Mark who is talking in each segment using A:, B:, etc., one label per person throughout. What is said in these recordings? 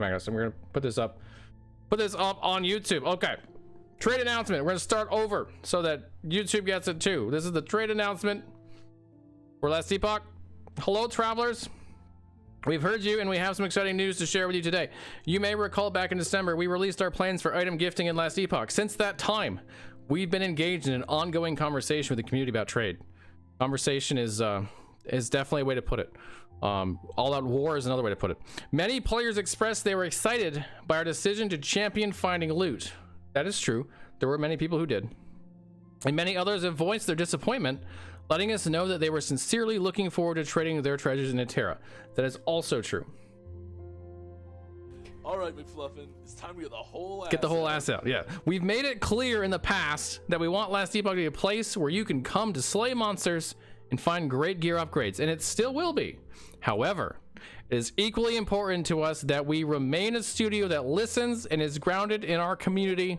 A: Come on, guys. So we're gonna put this up on YouTube. Okay. Trade announcement. We're gonna start over so that YouTube gets it too. This is the trade announcement for Last Epoch. Hello, travelers. We've heard you and we have some exciting news to share with you today. You may recall back in December, we released our plans for item gifting in Last Epoch. Since that time, we've been engaged in an ongoing conversation with the community about trade. Conversation is definitely a way to put it. All out war is another way to put it. Many players expressed they were excited by our decision to champion finding loot. That is true. There were many people who did. And many others have voiced their disappointment, letting us know that they were sincerely looking forward to trading their treasures in Terra. That is also true.
B: All right, McFluffin, it's time to get the whole
A: ass out. Yeah, we've made it clear in the past that we want Last Epoch to be a place where you can come to slay monsters and find great gear upgrades, and it still will be. However, it is equally important to us that we remain a studio that listens and is grounded in our community.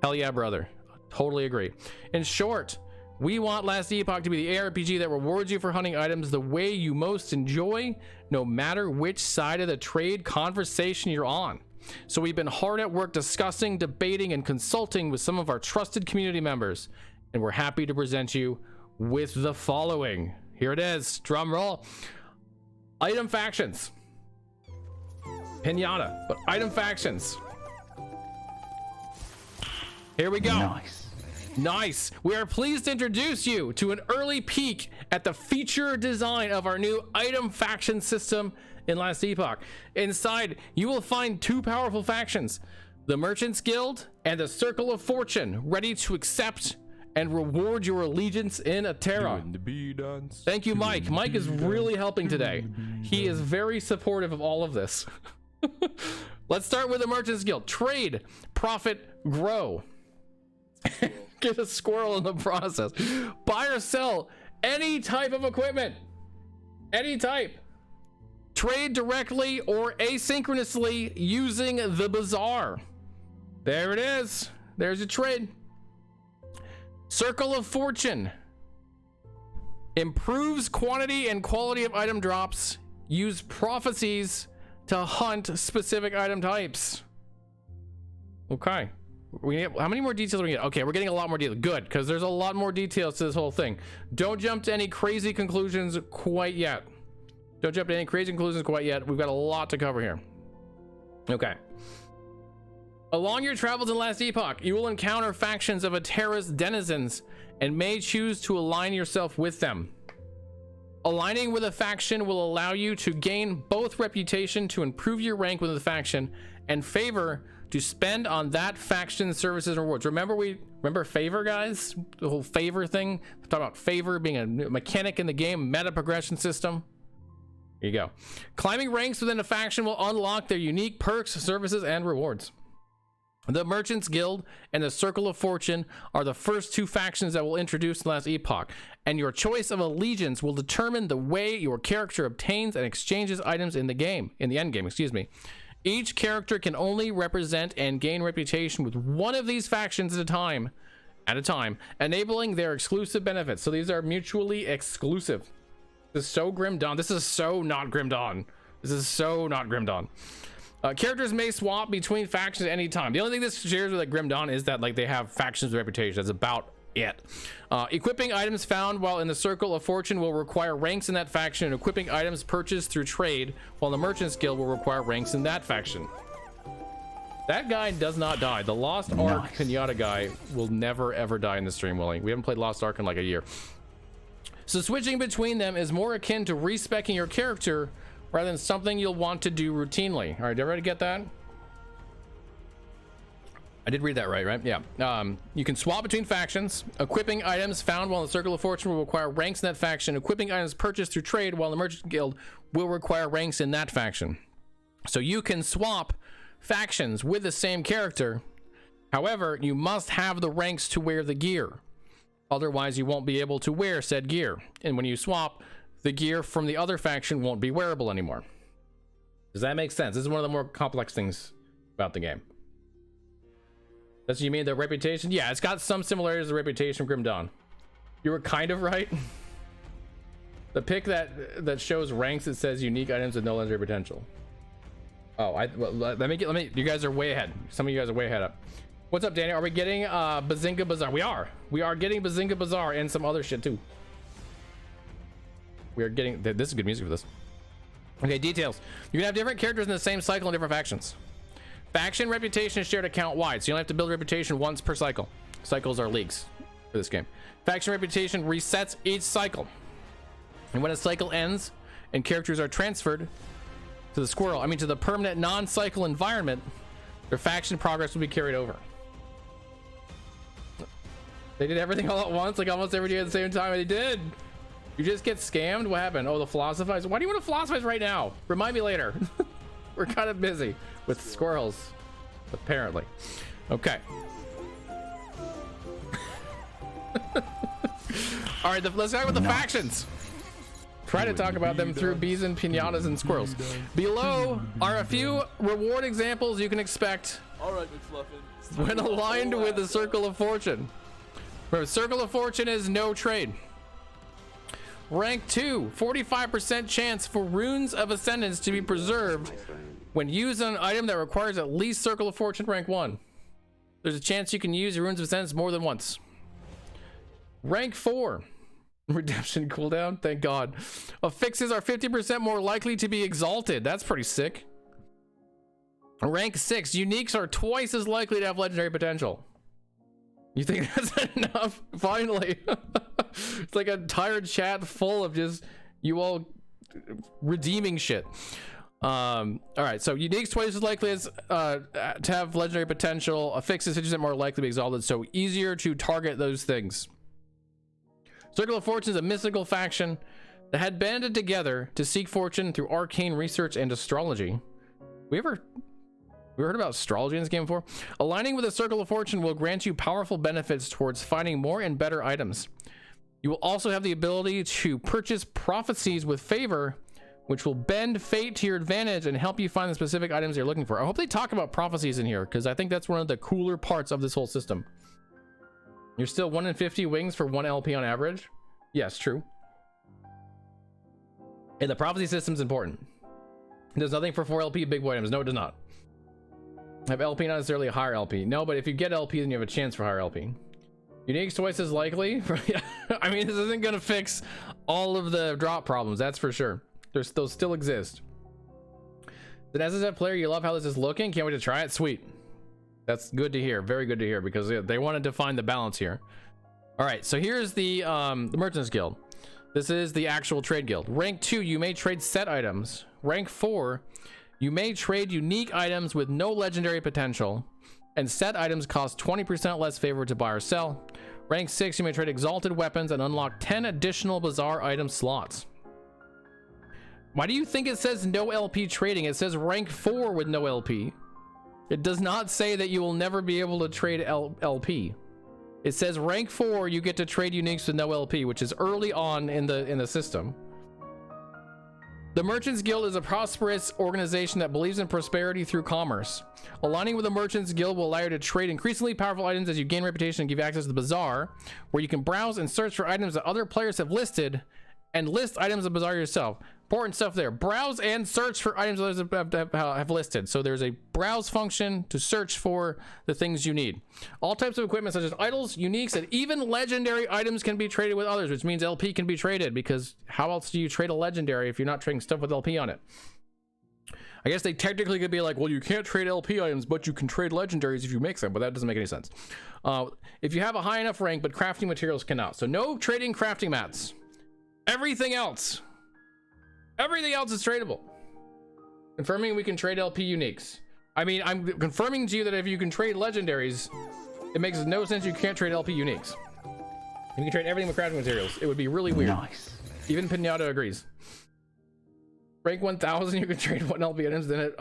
A: Hell yeah, brother. Totally agree. In short, we want Last Epoch to be the ARPG that rewards you for hunting items the way you most enjoy, no matter which side of the trade conversation you're on. So we've been hard at work discussing, debating, and consulting with some of our trusted community members, and we're happy to present you with the following. Here it is. Drum roll. Item factions. Pinata, but item factions. Here we go. Nice. We are pleased to introduce you to an early peek at the feature design of our new item faction system in Last Epoch. Inside, you will find two powerful factions, the Merchants Guild and the Circle of Fortune, ready to accept and reward your allegiance in Terra. Thank you, Mike. Mike is really helping today. He is very supportive of all of this. Let's start with the Merchants Guild. Trade, profit, grow. Get a squirrel in the process. Buy or sell any type of equipment. Any type. Trade directly or asynchronously using the bazaar. There it is. There's a trade. Circle of Fortune. Improves quantity and quality of item drops. Use prophecies to hunt specific item types. Okay. How many more details are we getting? Okay, we're getting a lot more details. Good, because there's a lot more details to this whole thing. Don't jump to any crazy conclusions quite yet. Don't jump to any crazy conclusions quite yet. We've got a lot to cover here. Okay. Along your travels in Last Epoch, you will encounter factions of Terra's denizens and may choose to align yourself with them. Aligning with a faction will allow you to gain both reputation to improve your rank within the faction and favor to spend on that faction's services and rewards. Remember favor, guys? The whole favor thing. Talk about favor being a mechanic in the game, meta progression system. Here you go. Climbing ranks within a faction will unlock their unique perks, services, and rewards. The Merchants Guild and the Circle of Fortune are the first two factions that will introduce in Last Epoch, and your choice of allegiance will determine the way your character obtains and exchanges items in the game, in the end game, excuse me. Each character can only represent and gain reputation with one of these factions at a time, enabling their exclusive benefits. So these are mutually exclusive. This is so Grim Dawn. This is so not Grim Dawn. This is so not Grim Dawn. Characters may swap between factions at any time. The only thing this shares with like Grim Dawn is that like they have factions with reputation. That's about it. Equipping items found while in the Circle of Fortune will require ranks in that faction, and equipping items purchased through trade while the Merchants Guild will require ranks in that faction. That guy does not die. The Lost Ark Pinata guy will never ever die in the stream, will he? We haven't played Lost Ark in like a year. So switching between them is more akin to respecing your character rather than something you'll want to do routinely. All right, everybody get that? I did read that right? Yeah. You can swap between factions. Equipping items found while in the Circle of Fortune will require ranks in that faction. Equipping items purchased through trade while the Merchant Guild will require ranks in that faction. So you can swap factions with the same character. However, you must have the ranks to wear the gear. Otherwise, you won't be able to wear said gear. And when you swap, the gear from the other faction won't be wearable anymore. Does that make sense? This is one of the more complex things about the game. That's what you mean, the reputation? Yeah, it's got some similarities to the reputation of Grim Dawn. You were kind of right. The pick that shows ranks, it says unique items with no legendary potential. Oh, well, let me, you guys are way ahead. Some of you guys are way ahead up. What's up, Danny? Are we getting Bazinga Bazaar? We are getting Bazinga Bazaar and some other shit too. We are getting, this is good music for this. Okay, details. You can have different characters in the same cycle in different factions. Faction reputation is shared account wide, so you only have to build reputation once per cycle. Cycles are leagues for this game. Faction reputation resets each cycle. And when a cycle ends and characters are transferred to the permanent non-cycle environment, their faction progress will be carried over. They did everything all at once, like almost every day at the same time. They did. You just get scammed? What happened? Oh, the philosophize. Why do you want to philosophize right now? Remind me later. We're kind of busy with squirrels, apparently. Okay. All right, let's talk about the factions. Try to talk about them through bees and pinatas and squirrels. Below are a few reward examples you can expect when aligned with the Circle of Fortune. Remember, Circle of Fortune is no trade. Rank 2, 45% chance for runes of ascendance to be preserved when used on an item that requires at least Circle of Fortune rank 1. There's a chance you can use runes of ascendance more than once. Rank 4, redemption cooldown, thank God. Affixes are 50% more likely to be exalted. That's pretty sick. Rank 6, uniques are twice as likely to have legendary potential. You think that's enough? Finally. It's like a entire chat full of just you all redeeming shit. All right, so uniques twice as likely as to have legendary potential. Affixes 50% more likely to be exalted, so easier to target those things. Circle of Fortune is a mystical faction that had banded together to seek fortune through arcane research and astrology. We heard about astrology in this game before? Aligning with the Circle of Fortune will grant you powerful benefits towards finding more and better items. You will also have the ability to purchase prophecies with favor, which will bend fate to your advantage and help you find the specific items you're looking for. I hope they talk about prophecies in here, because I think that's one of the cooler parts of this whole system. You're still 1 in 50 wings for 1 LP on average. Yes, true. And the prophecy system's important. It does nothing for 4 LP big boy items. No, it does not. Have LP not necessarily a higher LP. No, but if you get LP, then you have a chance for higher LP. Unique's twice as likely. I mean, this isn't gonna fix all of the drop problems, that's for sure. Those still exist. Then as a player, you love how this is looking. Can't wait to try it. Sweet. That's good to hear. Very good to hear, because they wanted to find the balance here. All right, so here's the Merchants Guild. This is the actual trade guild. Rank 2, you may trade set items. Rank 4, you may trade unique items with no legendary potential, and set items cost 20% less favor to buy or sell. Rank 6, you may trade exalted weapons and unlock 10 additional bazaar item slots. Why do you think it says no LP trading? It says rank 4 with no LP. It does not say that you will never be able to trade LP. It says rank 4, you get to trade uniques with no LP, which is early on in the system. The Merchants Guild is a prosperous organization that believes in prosperity through commerce. Aligning with the Merchants Guild will allow you to trade increasingly powerful items as you gain reputation and give you access to the bazaar, where you can browse and search for items that other players have listed and list items of bazaar yourself. Important stuff there. Browse and search for items others have listed. So there's a browse function to search for the things you need. All types of equipment such as idols, uniques, and even legendary items can be traded with others, which means LP can be traded, because how else do you trade a legendary if you're not trading stuff with LP on it? I guess they technically could be like, well, you can't trade LP items, but you can trade legendaries if you make them, but that doesn't make any sense. If you have a high enough rank, but crafting materials cannot. So no trading crafting mats. Everything else is tradable. Confirming we can trade LP uniques. I mean, I'm confirming to you that if you can trade legendaries, it makes no sense you can't trade LP uniques. You can trade everything with crafting materials. It would be really weird. Nice. Even Pinata agrees. Rank 1000, you can trade 1 LP items, then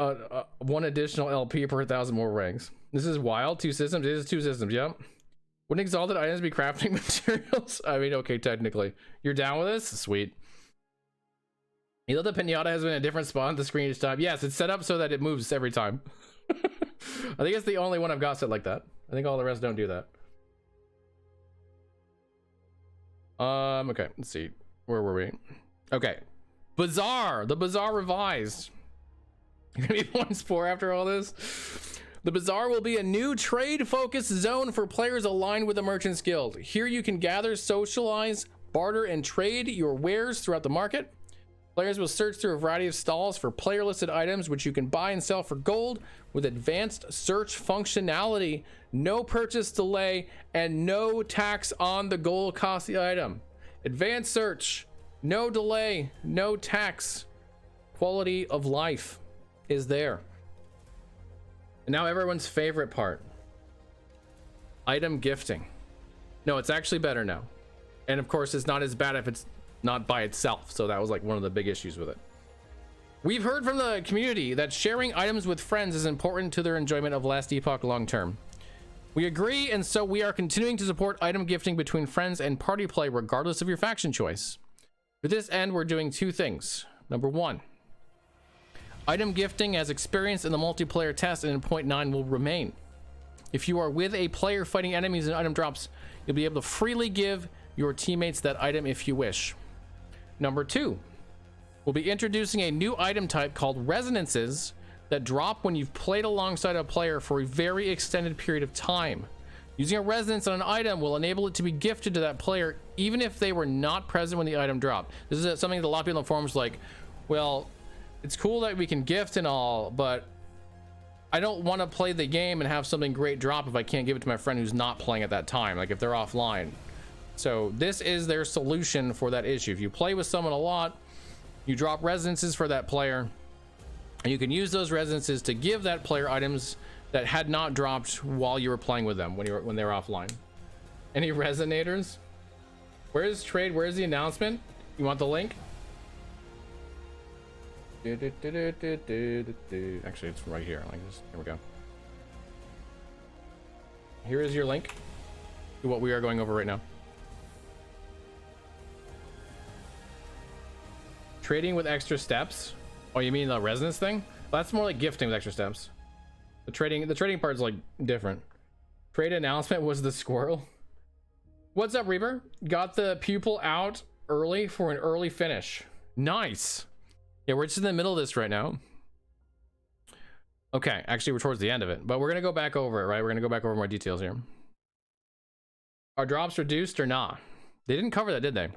A: 1 additional LP per 1,000 more ranks. This is wild. 2 systems. It is 2 systems. Yep. Wouldn't exalted items be crafting materials? I mean, okay, technically. You're down with this? Sweet. You know the pinata has been in a different spot on the screen each time. Yes, it's set up so that it moves every time. I think it's the only one I've got set like that. I think all the rest don't do that. Okay, let's see. Where were we? Okay. Bazaar. The Bazaar revised. You're gonna be points poor after all this. The Bazaar will be a new trade-focused zone for players aligned with the Merchants Guild. Here you can gather, socialize, barter, and trade your wares throughout the market. Players will search through a variety of stalls for player-listed items, which you can buy and sell for gold with advanced search functionality, no purchase delay, and no tax on the gold cost of the item. Advanced search, no delay, no tax. Quality of life is there. And now everyone's favorite part. Item gifting. No, it's actually better now. And of course, it's not as bad if it's not by itself. So that was like one of the big issues with it. We've heard from the community that sharing items with friends is important to their enjoyment of Last Epoch long term. We agree, and so we are continuing to support item gifting between friends and party play regardless of your faction choice. For this end, we're doing two things. Number one, item gifting as experienced in the multiplayer test and in 0.9 will remain. If you are with a player fighting enemies in item drops, you'll be able to freely give your teammates that item if you wish. Number two, we'll be introducing a new item type called resonances that drop when you've played alongside a player for a very extended period of time. Using a resonance on an item will enable it to be gifted to that player even if they were not present when the item dropped. This is something that a lot of people in the forums like, well, it's cool that we can gift and all, but I don't want to play the game and have something great drop if I can't give it to my friend who's not playing at that time, like if they're offline. So this is their solution for that issue. If you play with someone a lot, you drop resonances for that player, and you can use those resonances to give that player items that had not dropped while you were playing with them when they were offline. Any resonators? Where is trade? Where is the announcement? You want the link? Actually, it's right here. Like this. Here we go. Here is your link to what we are going over right now. Trading with extra steps. Oh, you mean the resonance thing? Well, that's more like gifting with extra steps. The trading part is like different. Trade announcement was the squirrel. What's up, Reaper? Got the pupil out early for an early finish. Nice. Yeah, we're just in the middle of this right now. Okay, actually we're towards the end of it, but we're gonna go back over it, right? We're gonna go back over more details here. Are drops reduced or not? They didn't cover that, did they?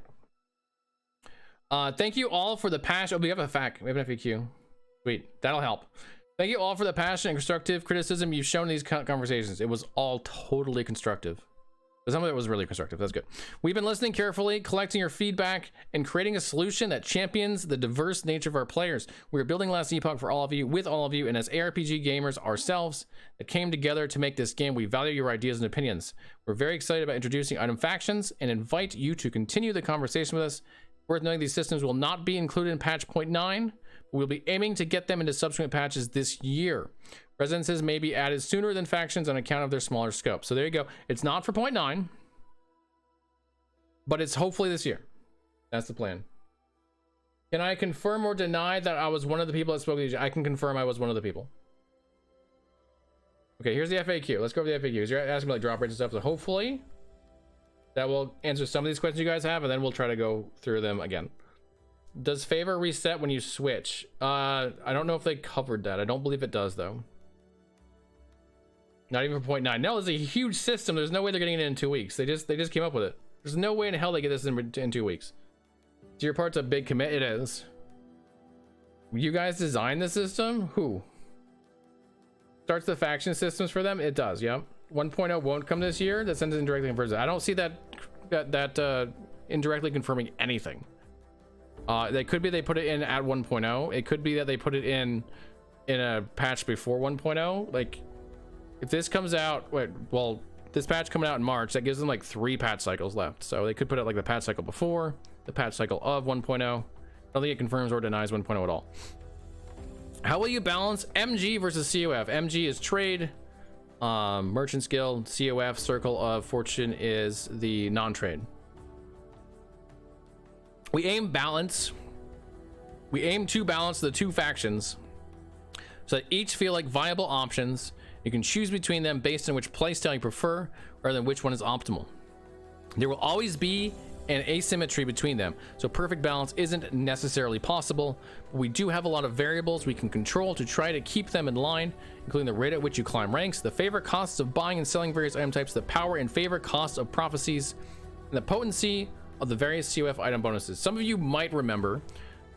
A: Thank you all for the passion. Oh, we have a FAQ. We have an FAQ. Sweet, that'll help. Thank you all for the passion and constructive criticism you've shown in these conversations. It was all totally constructive. Some of it was really constructive. That's good. We've been listening carefully, collecting your feedback, and creating a solution that champions the diverse nature of our players. We're building Last Epoch for all of you, with all of you, and as ARPG gamers ourselves that came together to make this game, we value your ideas and opinions. We're very excited about introducing item factions and invite you to continue the conversation with us. Worth noting, these systems will not be included in patch 0.9. We'll be aiming to get them into subsequent patches this year. Resonances may be added sooner than factions on account of their smaller scope. So there you go. It's not for 0.9, but it's hopefully this year. That's the plan. Can I confirm or deny that I was one of the people that spoke to you? I can confirm I was one of the people. Okay, here's the FAQ. Let's go over the FAQs. You're asking me like drop rates and stuff. So hopefully that will answer some of these questions you guys have, and then we'll try to go through them again. Does favor reset when you switch? I don't know if they covered that. I don't believe it does though. Not even for 0.9. No, it's a huge system. There's no way they're getting it in 2 weeks. They just came up with it. There's no way in hell they get this in 2 weeks. So your part's a big commit. It is. You guys designed the system? Who? Starts the faction systems for them? It does, yep. 1.0 won't come this year. That sends it indirectly confirms it. I don't see that indirectly confirming anything. They could be they put it in at 1.0. It could be that they put it in a patch before 1.0. Like, if this comes out, well, this patch coming out in March, that gives them like 3 patch cycles left. So they could put it like the patch cycle before, the patch cycle of 1.0. I don't think it confirms or denies 1.0 at all. How will you balance MG versus COF? MG is trade, Merchants Guild. COF, Circle of Fortune, is the non-trade. We aim to balance the two factions so that each feel like viable options. You can choose between them based on which playstyle you prefer rather than which one is optimal. There will always be and asymmetry between them. So perfect balance isn't necessarily possible, but we do have a lot of variables we can control to try to keep them in line, including the rate at which you climb ranks, the favorite costs of buying and selling various item types, the power and favorite costs of prophecies, and the potency of the various COF item bonuses. Some of you might remember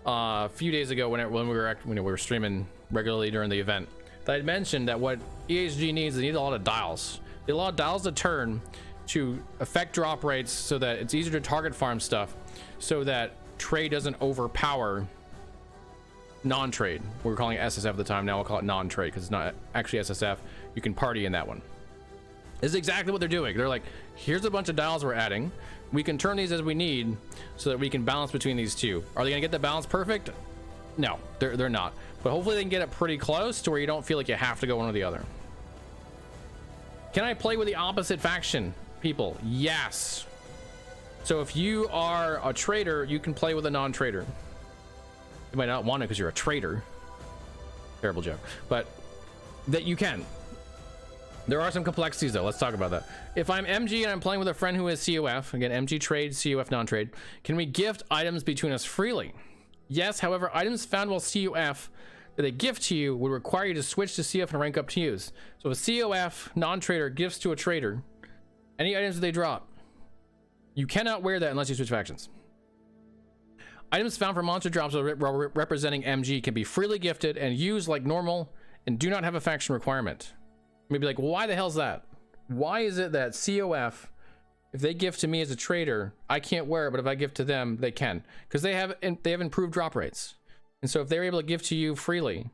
A: a few days ago when we were streaming regularly during the event that I mentioned that what EHG needs, they need a lot of dials. They need a lot of dials to turn to affect drop rates so that it's easier to target farm stuff, so that trade doesn't overpower non-trade. We were calling it SSF at the time, now we'll call it non-trade because it's not actually SSF. You can party in that one. This is exactly what they're doing. They're like, here's a bunch of dials we're adding. We can turn these as we need so that we can balance between these two. Are they gonna get the balance perfect? No, they're not. But hopefully they can get it pretty close to where you don't feel like you have to go one or the other. Can I play with the opposite faction? People, yes. So if you are a trader, you can play with a non-trader. You might not want to because you're a traitor. Terrible joke, but that you can. There are some complexities though. Let's talk about that. If I'm MG and I'm playing with a friend who is COF, again, MG trade, COF non-trade, can we gift items between us freely? Yes, however, items found while COF that they gift to you would require you to switch to COF and rank up to use. So if a COF non-trader gifts to a trader any items that they drop, you cannot wear that unless you switch factions. Items found from monster drops representing MG can be freely gifted and used like normal and do not have a faction requirement. Maybe like, why the hell's that? Why is it that COF, if they gift to me as a trader, I can't wear it, but if I gift to them, they can? Because they have improved drop rates. And so if they're able to give to you freely,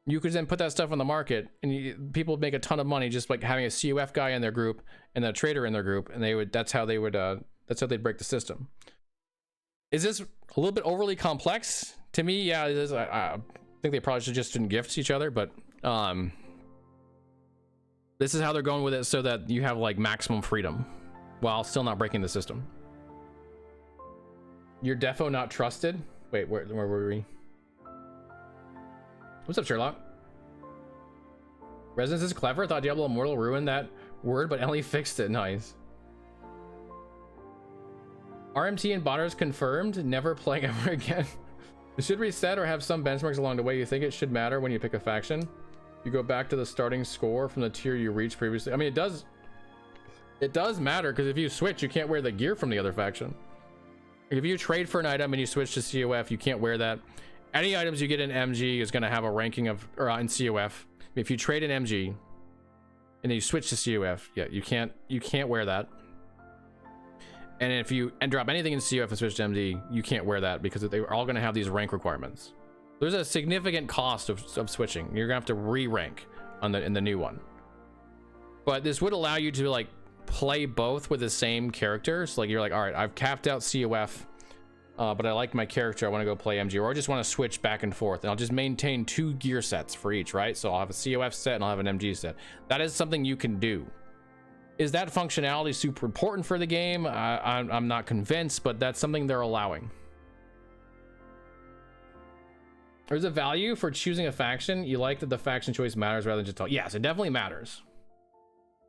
A: you could then put that stuff on the market and people would make a ton of money just like having a COF guy in their group and a trader in their group, and that's how they'd break the system. Is this a little bit overly complex? To me, yeah, it is. I think they probably just didn't gift each other, but this is how they're going with it so that you have like maximum freedom while still not breaking the system. Your defo not trusted? Wait, where were we? What's up, Sherlock? Resonance is clever. Thought Diablo Immortal ruined that word, but Ellie fixed it. Nice. RMT and botters confirmed. Never playing ever again. It should reset or have some benchmarks along the way. You think it should matter when you pick a faction? You go back to the starting score from the tier you reached previously. I mean, it does matter, because if you switch, you can't wear the gear from the other faction. If you trade for an item and you switch to COF, you can't wear that. Any items you get in MG is going to have a ranking of, or in COF. If you trade in MG and then you switch to COF, yeah, you can't wear that. And if you drop anything in COF and switch to MD, you can't wear that because they're all going to have these rank requirements. There's a significant cost of switching. You're gonna have to re-rank in the new one. But this would allow you to like play both with the same characters. Like you're like, all right, I've capped out COF, but I like my character. I want to go play MG, or I just want to switch back and forth, and I'll just maintain 2 gear sets for each, right? So I'll have a COF set and I'll have an MG set. That is something you can do. Is that functionality super important for the game? I'm not convinced, but that's something they're allowing. There's a value for choosing a faction. You like that the faction choice matters rather than just talk. Yes, it definitely matters.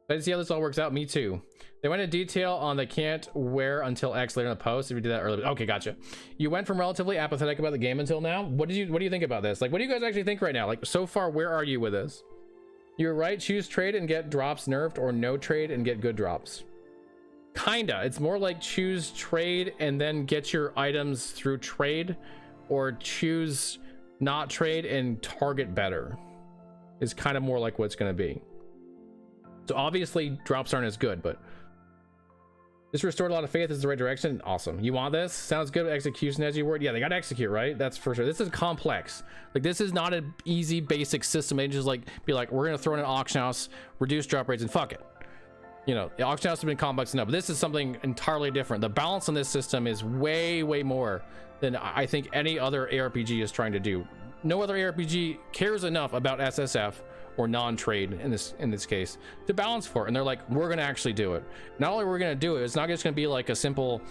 A: Let's see how this all works out. Me too. They went into detail on they can't wear until X later in the post. If you did that earlier, okay, gotcha. You went from relatively apathetic about the game until now. What do you think about this? Like, what do you guys actually think right now? Like, so far, where are you with this? You're right. Choose trade and get drops nerfed, or no trade and get good drops. Kinda. It's more like choose trade and then get your items through trade, or choose not trade and target better. Is kind of more like what it's going to be. So obviously drops aren't as good, but this restored a lot of faith. This is the right direction. Awesome. You want this? Sounds good. Execution as you word. Yeah, they got to execute, right? That's for sure. This is complex. Like, this is not an easy basic system. They just like be like, we're going to throw in an auction house, reduce drop rates, and fuck it. You know, the auction house has been complex enough, but this is something entirely different. The balance on this system is way more than I think any other ARPG is trying to do. No other ARPG cares enough about SSF or non-trade in this case to balance for it, and they're like, we're gonna actually do it. Not only we're gonna do it, it's not just gonna be like a simple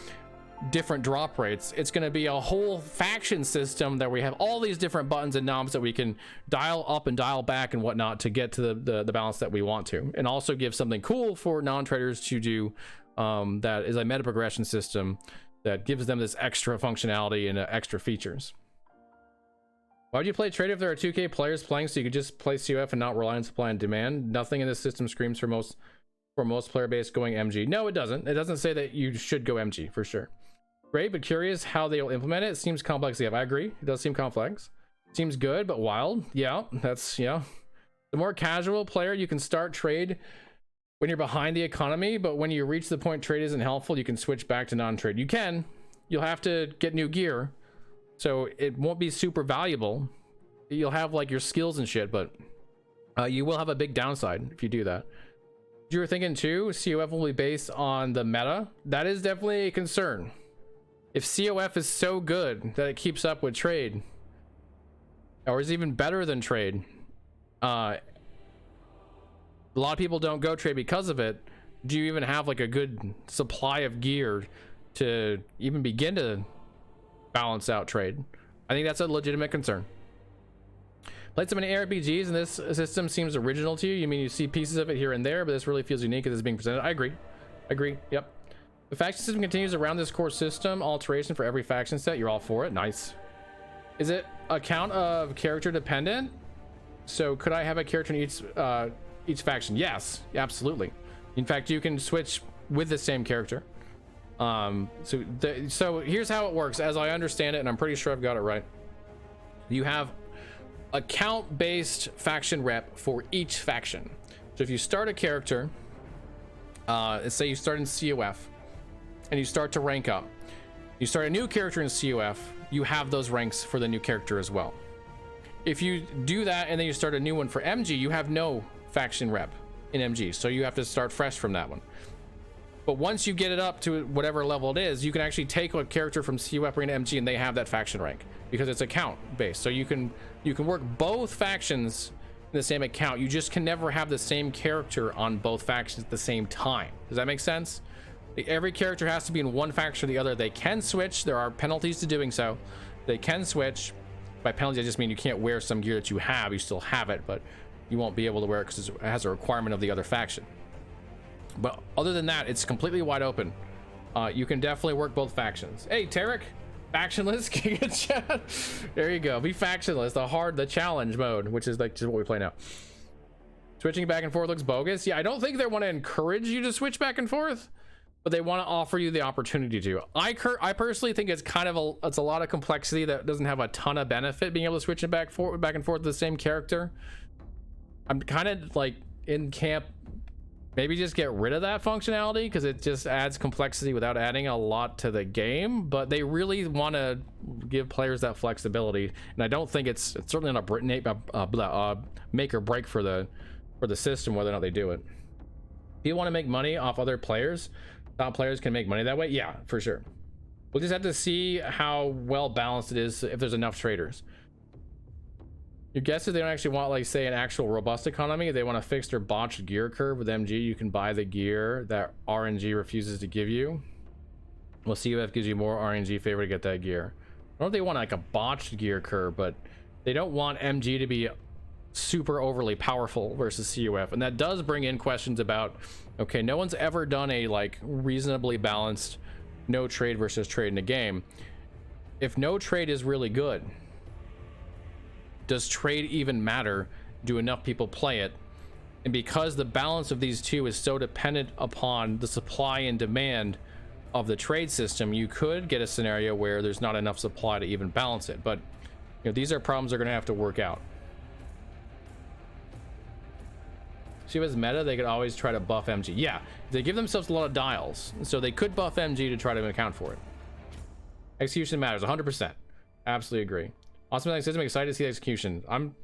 A: different drop rates. It's gonna be a whole faction system that we have all these different buttons and knobs that we can dial up and dial back and whatnot to get to the balance that we want to, and also give something cool for non-traders to do, that is a meta progression system that gives them this extra functionality and extra features. Why would you play trade if there are 2K players playing so you could just play COF and not rely on supply and demand? Nothing in this system screams for most player base going MG. No, it doesn't. It doesn't say that you should go MG for sure. Great, but curious how they will implement it. It seems complex. Yeah, I agree. It does seem complex. Seems good, but wild. Yeah, that's, yeah. The more casual player, you can start trade when you're behind the economy, but when you reach the point trade isn't helpful, you can switch back to non-trade. You can. You'll have to get new gear, so it won't be super valuable. You'll have like your skills and shit, but you will have a big downside if you do that. You were thinking too, COF will be based on the meta. That is definitely a concern. If COF is so good that it keeps up with trade, or is even better than trade, a lot of people don't go trade because of it. Do you even have like a good supply of gear to even begin to balance out trade? I think that's a legitimate concern. Played so many ARPGs and this system seems original to you. You mean you see pieces of it here and there, but this really feels unique as it's being presented. I agree. Yep. The faction system continues around this core system alteration for every faction set. You're all for it. Nice. Is it a count of character dependent? So could I have a character in each faction? Yes, absolutely. In fact, you can switch with the same character. So here's how it works as I understand it, and I'm pretty sure I've got it right. You have account based faction rep for each faction. So if you start a character, let's say you start in COF and you start to rank up, you start a new character in COF, you have those ranks for the new character as well. If you do that and then you start a new one for MG, you have no faction rep in MG, so you have to start fresh from that one. But once you get it up to whatever level it is, you can actually take a character from COF into MG and they have that faction rank because it's account based. So you can work both factions in the same account. You just can never have the same character on both factions at the same time. Does that make sense? Every character has to be in one faction or the other. They can switch. There are penalties to doing so. They can switch. By penalty, I just mean you can't wear some gear that you have. You still have it, but you won't be able to wear it because it has a requirement of the other faction. But other than that, it's completely wide open. You can definitely work both factions. Hey, Tarek, factionless, King of Chat. There you go. Be factionless. The challenge mode, which is like just what we play now. Switching back and forth looks bogus. Yeah, I don't think they want to encourage you to switch back and forth, but they want to offer you the opportunity to. I personally think it's kind of it's a lot of complexity that doesn't have a ton of benefit being able to switch it back and forth the same character. I'm kind of like in camp. Maybe just get rid of that functionality because it just adds complexity without adding a lot to the game. But they really want to give players that flexibility, and I don't think it's certainly not a make or break for the system whether or not they do it. If you want to make money off other players, top players can make money that way. Yeah, for sure. We'll just have to see how well balanced it is if there's enough traders. Your guess is they don't actually want, like, say, an actual robust economy. They want to fix their botched gear curve. With MG, you can buy the gear that RNG refuses to give you. Well, COF gives you more RNG favor to get that gear. I don't know if they want like a botched gear curve, but they don't want MG to be super overly powerful versus COF. And that does bring in questions about, okay, no one's ever done a like reasonably balanced no trade versus trade in a game. If no trade is really good, does trade even matter? Do enough people play it? And because the balance of these two is so dependent upon the supply and demand of the trade system, you could get a scenario where there's not enough supply to even balance it. But you know, these are problems they're going to have to work out. See, as meta, they could always try to buff MG. Yeah, they give themselves a lot of dials, so they could buff MG to try to account for it. Execution matters 100%. Absolutely agree. Awesome system, excited to see the execution. I'm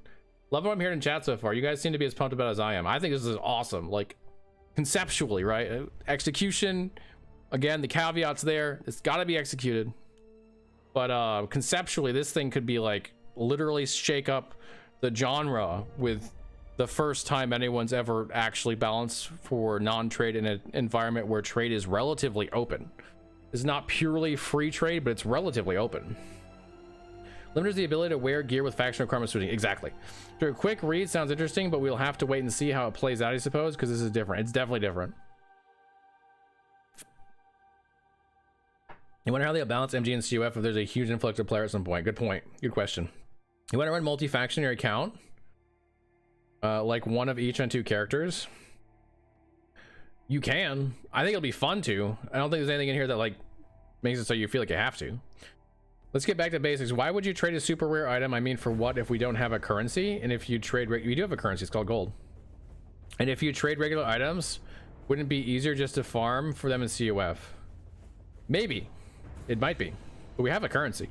A: loving what I'm hearing in chat so far. You guys seem to be as pumped about it as I am. I think this is awesome, like conceptually, right? Execution, again, the caveats there, it's got to be executed, but conceptually this thing could be like literally shake up the genre with the first time anyone's ever actually balanced for non-trade in an environment where trade is relatively open. It's not purely free trade, but it's relatively open. Limits the ability to wear gear with faction requirements switching. Exactly. Through a quick read, sounds interesting, but we'll have to wait and see how it plays out, I suppose, because this is different. It's definitely different. You wonder how they'll balance MG and COF if there's a huge influx of player at some point. Good point. Good question. You want to run multi-faction in your account? Like one of each on 2 characters? You can. I think it'll be fun to. I don't think there's anything in here that like makes it so you feel like you have to. Let's get back to basics. Why would you trade a super rare item? I mean, for what if we don't have a currency? And if you trade, we do have a currency, it's called gold. And if you trade regular items, wouldn't it be easier just to farm for them in COF? Maybe. It might be. But we have a currency.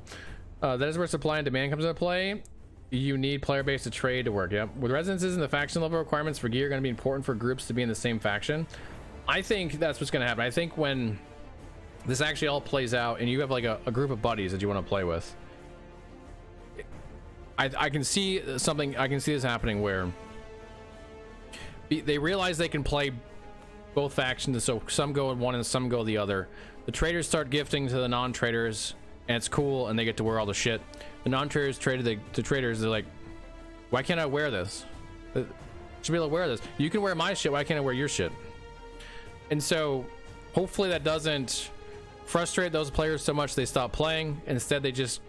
A: That is where supply and demand comes into play. You need player base to trade to work. Yep. With residences and the faction level requirements for gear going to be important for groups to be in the same faction. I think that's what's going to happen. I think when this actually all plays out and you have like a group of buddies that you want to play with, I can see something. I can see this happening where they realize they can play both factions, so some go in one and some go the other. The traders start gifting to the non-traders, and it's cool, and they get to wear all the shit. The non-traders trade to traders. They're like, why can't I wear this? Should be able to wear this. You can wear my shit. Why can't I wear your shit? And so hopefully that doesn't frustrate those players so much they stop playing. Instead, they just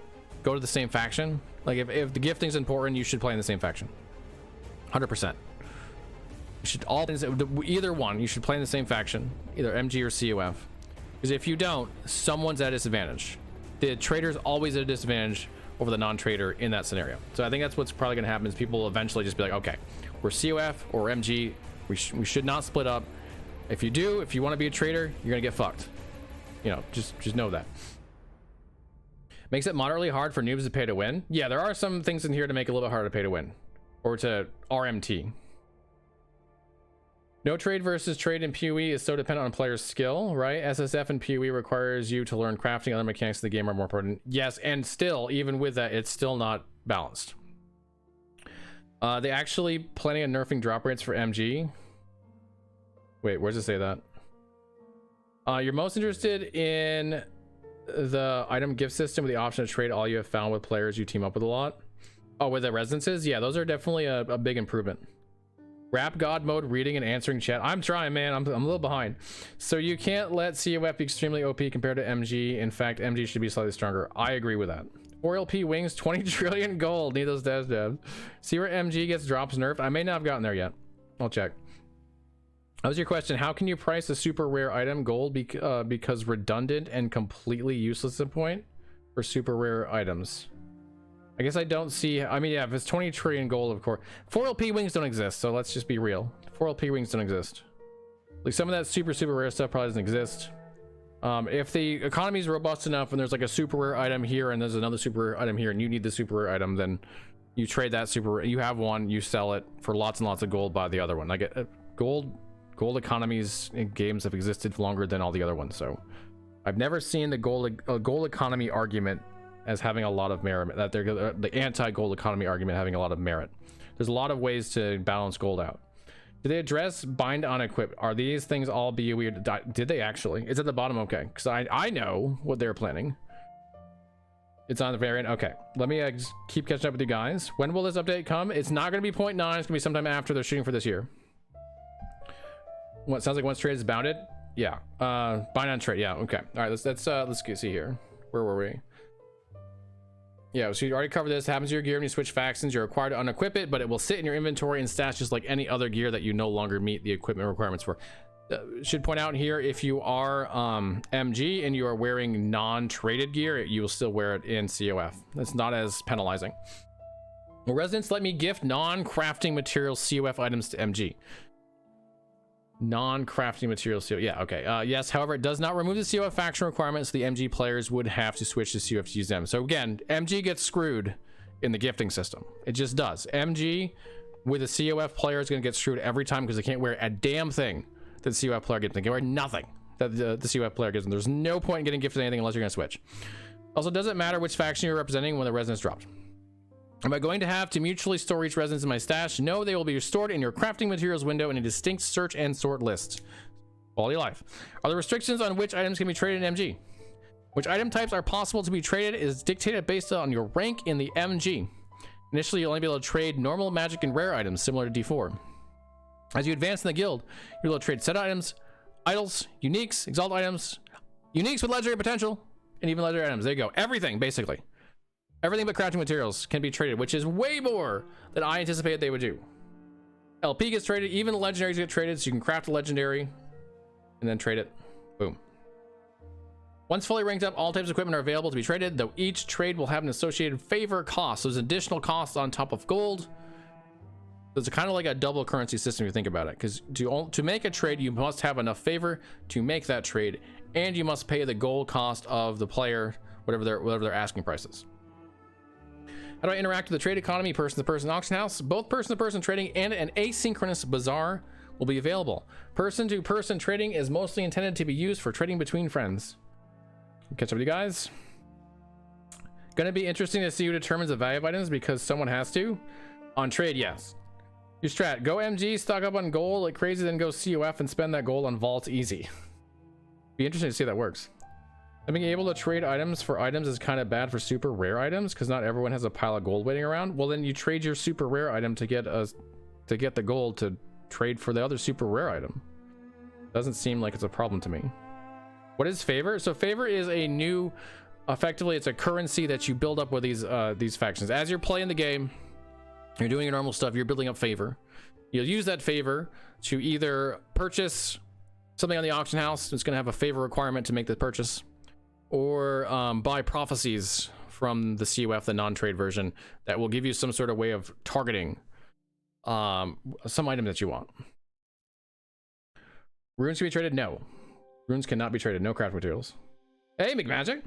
A: go to the same faction. Like if the gifting's important, you should play in the same faction. 100%. You should all, either one, you should play in the same faction, either MG or COF. Because if you don't, someone's at a disadvantage. The trader's always at a disadvantage over the non-trader in that scenario. So I think that's what's probably going to happen is people will eventually just be like, okay, we're COF or MG. We should not split up. If you do, if you want to be a trader, you're going to get fucked. You know, just know that. Makes it moderately hard for noobs to pay to win. Yeah, there are some things in here to make it a little bit harder to pay to win. Or to RMT. No trade versus trade in PoE is so dependent on player's skill, right? SSF and PoE requires you to learn crafting. Other mechanics of the game are more important. Yes, and still, even with that, it's still not balanced. They actually planning on nerfing drop rates for MG. Wait, where does it say that? You're most interested in the item gift system with the option to trade all you have found with players you team up with a lot. Oh, with the residences? Yeah, those are definitely a big improvement. Rap God mode, reading and answering chat. I'm trying, man. I'm a little behind. So you can't let COF be extremely OP compared to MG. In fact, MG should be slightly stronger. I agree with that. 4LP wings, 20 trillion gold. Need those dash dabs. See where MG gets drops nerfed? I may not have gotten there yet. I'll check. That was your question. How can you price a super rare item gold because redundant and completely useless at point for super rare items? I guess I don't see. I mean, yeah, if it's 20 trillion gold, of course. 4LP wings don't exist, so let's just be real. 4LP wings don't exist. Like some of that super rare stuff probably doesn't exist. If the economy is robust enough and there's like a super rare item here and there's another super rare item here and you need the super rare item, then you trade that super rare. You have one, you sell it for lots and lots of gold, buy the other one. Like gold economies in games have existed longer than all the other ones, so I've never seen the gold economy argument as having a lot of merit, that they're the anti-gold economy argument having a lot of merit. There's a lot of ways to balance gold out. Did they address bind on equip? Are these things all BOE? Did they actually? It's at the bottom. Okay, because I know what they're planning. It's on the variant. Okay, let me keep catching up with you guys. When will this update come? It's not going to be 0.9. It's going to be sometime after they're shooting for this year. What sounds like once trade is bounded? Yeah. Bind on trade. Yeah. Okay. All right. Let's see here. Where were we? Yeah, so you already covered this. Happens to your gear when you switch factions. You're required to unequip it, but it will sit in your inventory and stash just like any other gear that you no longer meet the equipment requirements for. Should point out here, if you are MG and you are wearing non-traded gear, you will still wear it in COF. That's not as penalizing. Well, residents let me gift non-crafting material COF items to MG. Non-crafting materials. Yeah, okay. Yes, however, it does not remove the COF faction requirements, so the MG players would have to switch to COF to use them. So again, MG gets screwed in the gifting system. It just does. MG with a COF player is going to get screwed every time because they can't wear a damn thing that the COF player gets. They can wear nothing that the COF player gives them. There's no point in getting gifted anything unless you're going to switch. Also, it doesn't matter which faction you're representing when the resonance drops. Am I going to have to mutually store each resonance in my stash? No, they will be stored in your crafting materials window in a distinct search and sort list. Quality of life. Are there restrictions on which items can be traded in MG? Which item types are possible to be traded is dictated based on your rank in the MG. Initially, you'll only be able to trade normal, magic, and rare items similar to D4. As you advance in the guild, you're able to trade set items, idols, uniques, exalt items, uniques with legendary potential, and even legendary items. There you go. Everything, basically. Everything but crafting materials can be traded, which is way more than I anticipated they would do. LP gets traded, even the legendaries get traded, so you can craft a legendary and then trade it. Boom. Once fully ranked up, all types of equipment are available to be traded, though each trade will have an associated favor cost. So there's additional costs on top of gold. So it's kind of like a double currency system if you think about it, because to make a trade, you must have enough favor to make that trade, and you must pay the gold cost of the player, whatever their asking price is. How do I interact with the trade economy? Person-to-person auction house. Both person-to-person trading and an asynchronous bazaar will be available. Person-to-person trading is mostly intended to be used for trading between friends. Catch up with you guys. Gonna be interesting to see who determines the value of items, because someone has to. On trade, yes. Your strat: go MG, stock up on gold like crazy, then go COF and spend that gold on vaults easy. Be interesting to see how that works. Being able to trade items for items is kind of bad for super rare items, because not everyone has a pile of gold waiting around. Well, then you trade your super rare item to get the gold to trade for the other super rare item. Doesn't seem like it's a problem to me. What is favor? So favor is a new, effectively it's a currency that you build up with these factions. As you're playing the game, you're doing your normal stuff, you're building up favor. You'll use that favor to either purchase something on the auction house. It's going to have a favor requirement to make the purchase, or buy prophecies from the COF, the non-trade version, that will give you some sort of way of targeting some item that you want. Runes can be traded? No. Runes cannot be traded. No craft materials. Hey, McMagic.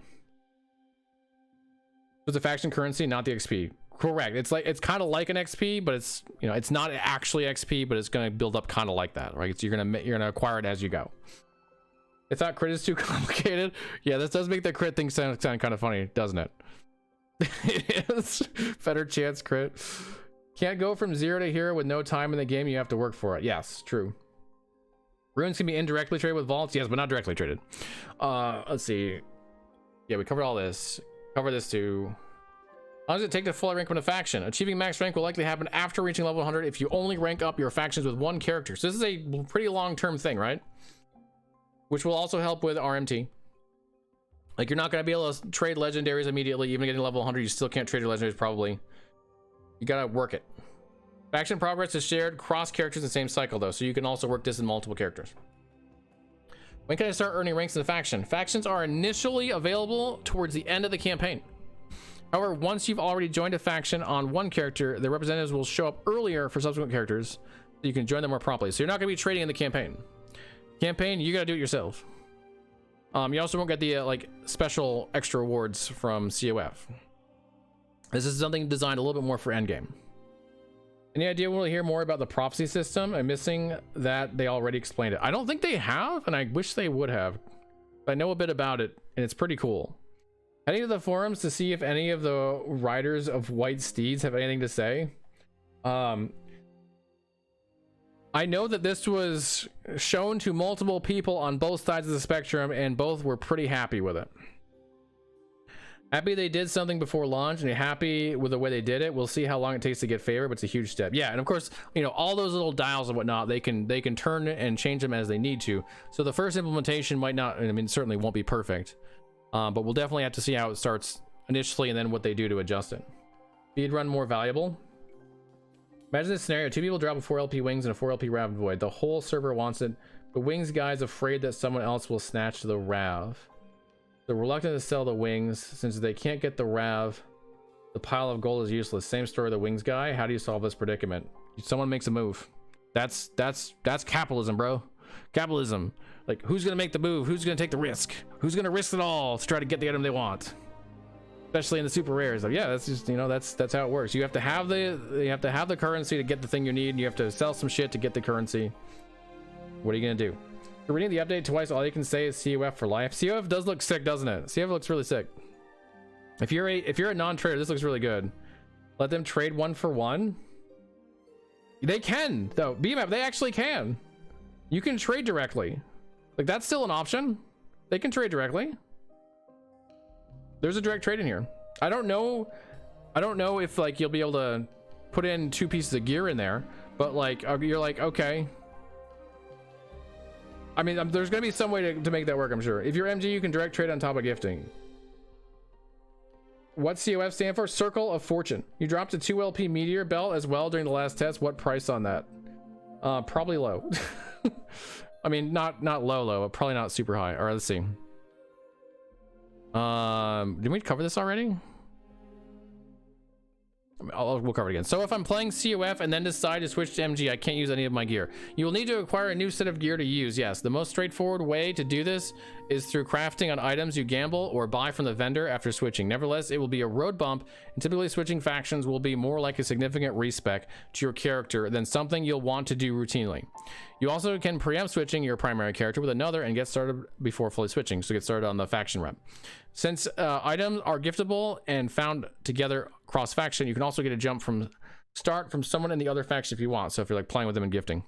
A: It's a faction currency, not the XP. Correct. It's kind of like an XP, but it's, you know, it's not actually XP, but it's going to build up kind of like that, right? So you're gonna acquire it as you go. I thought crit is too complicated. Yeah, this does make the crit thing sound kind of funny, doesn't it? It is. Better chance crit. Can't go from 0 to hero with no time in the game. You have to work for it. Yes, true. Runes can be indirectly traded with vaults. Yes, but not directly traded. Let's see. Yeah, we covered all this. Cover this too. How long does it take to fully rank up in a faction? Achieving max rank will likely happen after reaching level 100 if you only rank up your factions with one character. So this is a pretty long-term thing, right? Which will also help with RMT. Like, you're not going to be able to trade legendaries immediately. Even getting level 100, you still can't trade your legendaries probably. You got to work it. Faction progress is shared cross characters in the same cycle, though, so you can also work this in multiple characters. When can I start earning ranks in the faction? Factions are initially available towards the end of the campaign. However, once you've already joined a faction on one character, the representatives will show up earlier for subsequent characters, so you can join them more promptly. So you're not going to be trading in the campaign. Campaign, you got to do it yourself. You also won't get the like special extra rewards from COF. This is something designed a little bit more for endgame. Any idea when we'll hear more about the prophecy system? I'm missing that they already explained it. I don't think they have, and I wish they would have. I know a bit about it, and it's pretty cool. Heading to the forums to see if any of the riders of white steeds have anything to say. I know that this was shown to multiple people on both sides of the spectrum, and both were pretty happy with it. Happy they did something before launch, and happy with the way they did it. We'll see how long it takes to get favor, but it's a huge step. Yeah, and of course, you know, all those little dials and whatnot, they can turn and change them as they need to. So the first implementation might not, I mean, certainly won't be perfect, but we'll definitely have to see how it starts initially and then what they do to adjust it. Speed run more valuable. Imagine this scenario: 2 people drop a 4 LP wings and a 4 LP Rav Void. The whole server wants it. The wings guy's afraid that someone else will snatch the Rav. They're reluctant to sell the wings since they can't get the Rav. The pile of gold is useless. Same story with the wings guy. How do you solve this predicament? Someone makes a move. That's capitalism, bro. Capitalism. Like, who's gonna make the move? Who's gonna take the risk? Who's gonna risk it all to try to get the item they want? Especially in the super rares. Like, yeah, that's just, you know, that's how it works. You have to have the currency to get the thing you need, and you have to sell some shit to get the currency. What are you gonna do? You're reading the update twice. All you can say is COF for life. COF does look sick, doesn't it? COF looks really sick. If you're a non-trader, this looks really good. Let them trade 1 for 1. They can, though. BMAP, they actually can. You can trade directly. Like, that's still an option. They can trade directly. There's a direct trade in here. I don't know if like you'll be able to put in 2 pieces of gear in there, but like you're like, okay. I mean, there's gonna be some way to make that work, I'm sure. If you're MG, you can direct trade on top of gifting. What's COF stand for? Circle of Fortune. You dropped a 2 LP meteor belt as well during the last test. What price on that? Probably low. I mean, not low, but probably not super high. All right, let's see. Did we cover this already? We'll cover it again. So if I'm playing COF and then decide to switch to MG, I can't use any of my gear. You will need to acquire a new set of gear to use. Yes, the most straightforward way to do this is through crafting on items you gamble or buy from the vendor after switching. Nevertheless, it will be a road bump, and typically switching factions will be more like a significant respec to your character than something you'll want to do routinely. You also can preempt switching your primary character with another and get started before fully switching, so get started on the faction rep. Since items are giftable and found together cross faction, you can also get a jump from start from someone in the other faction if you want. So if you're like playing with them and gifting.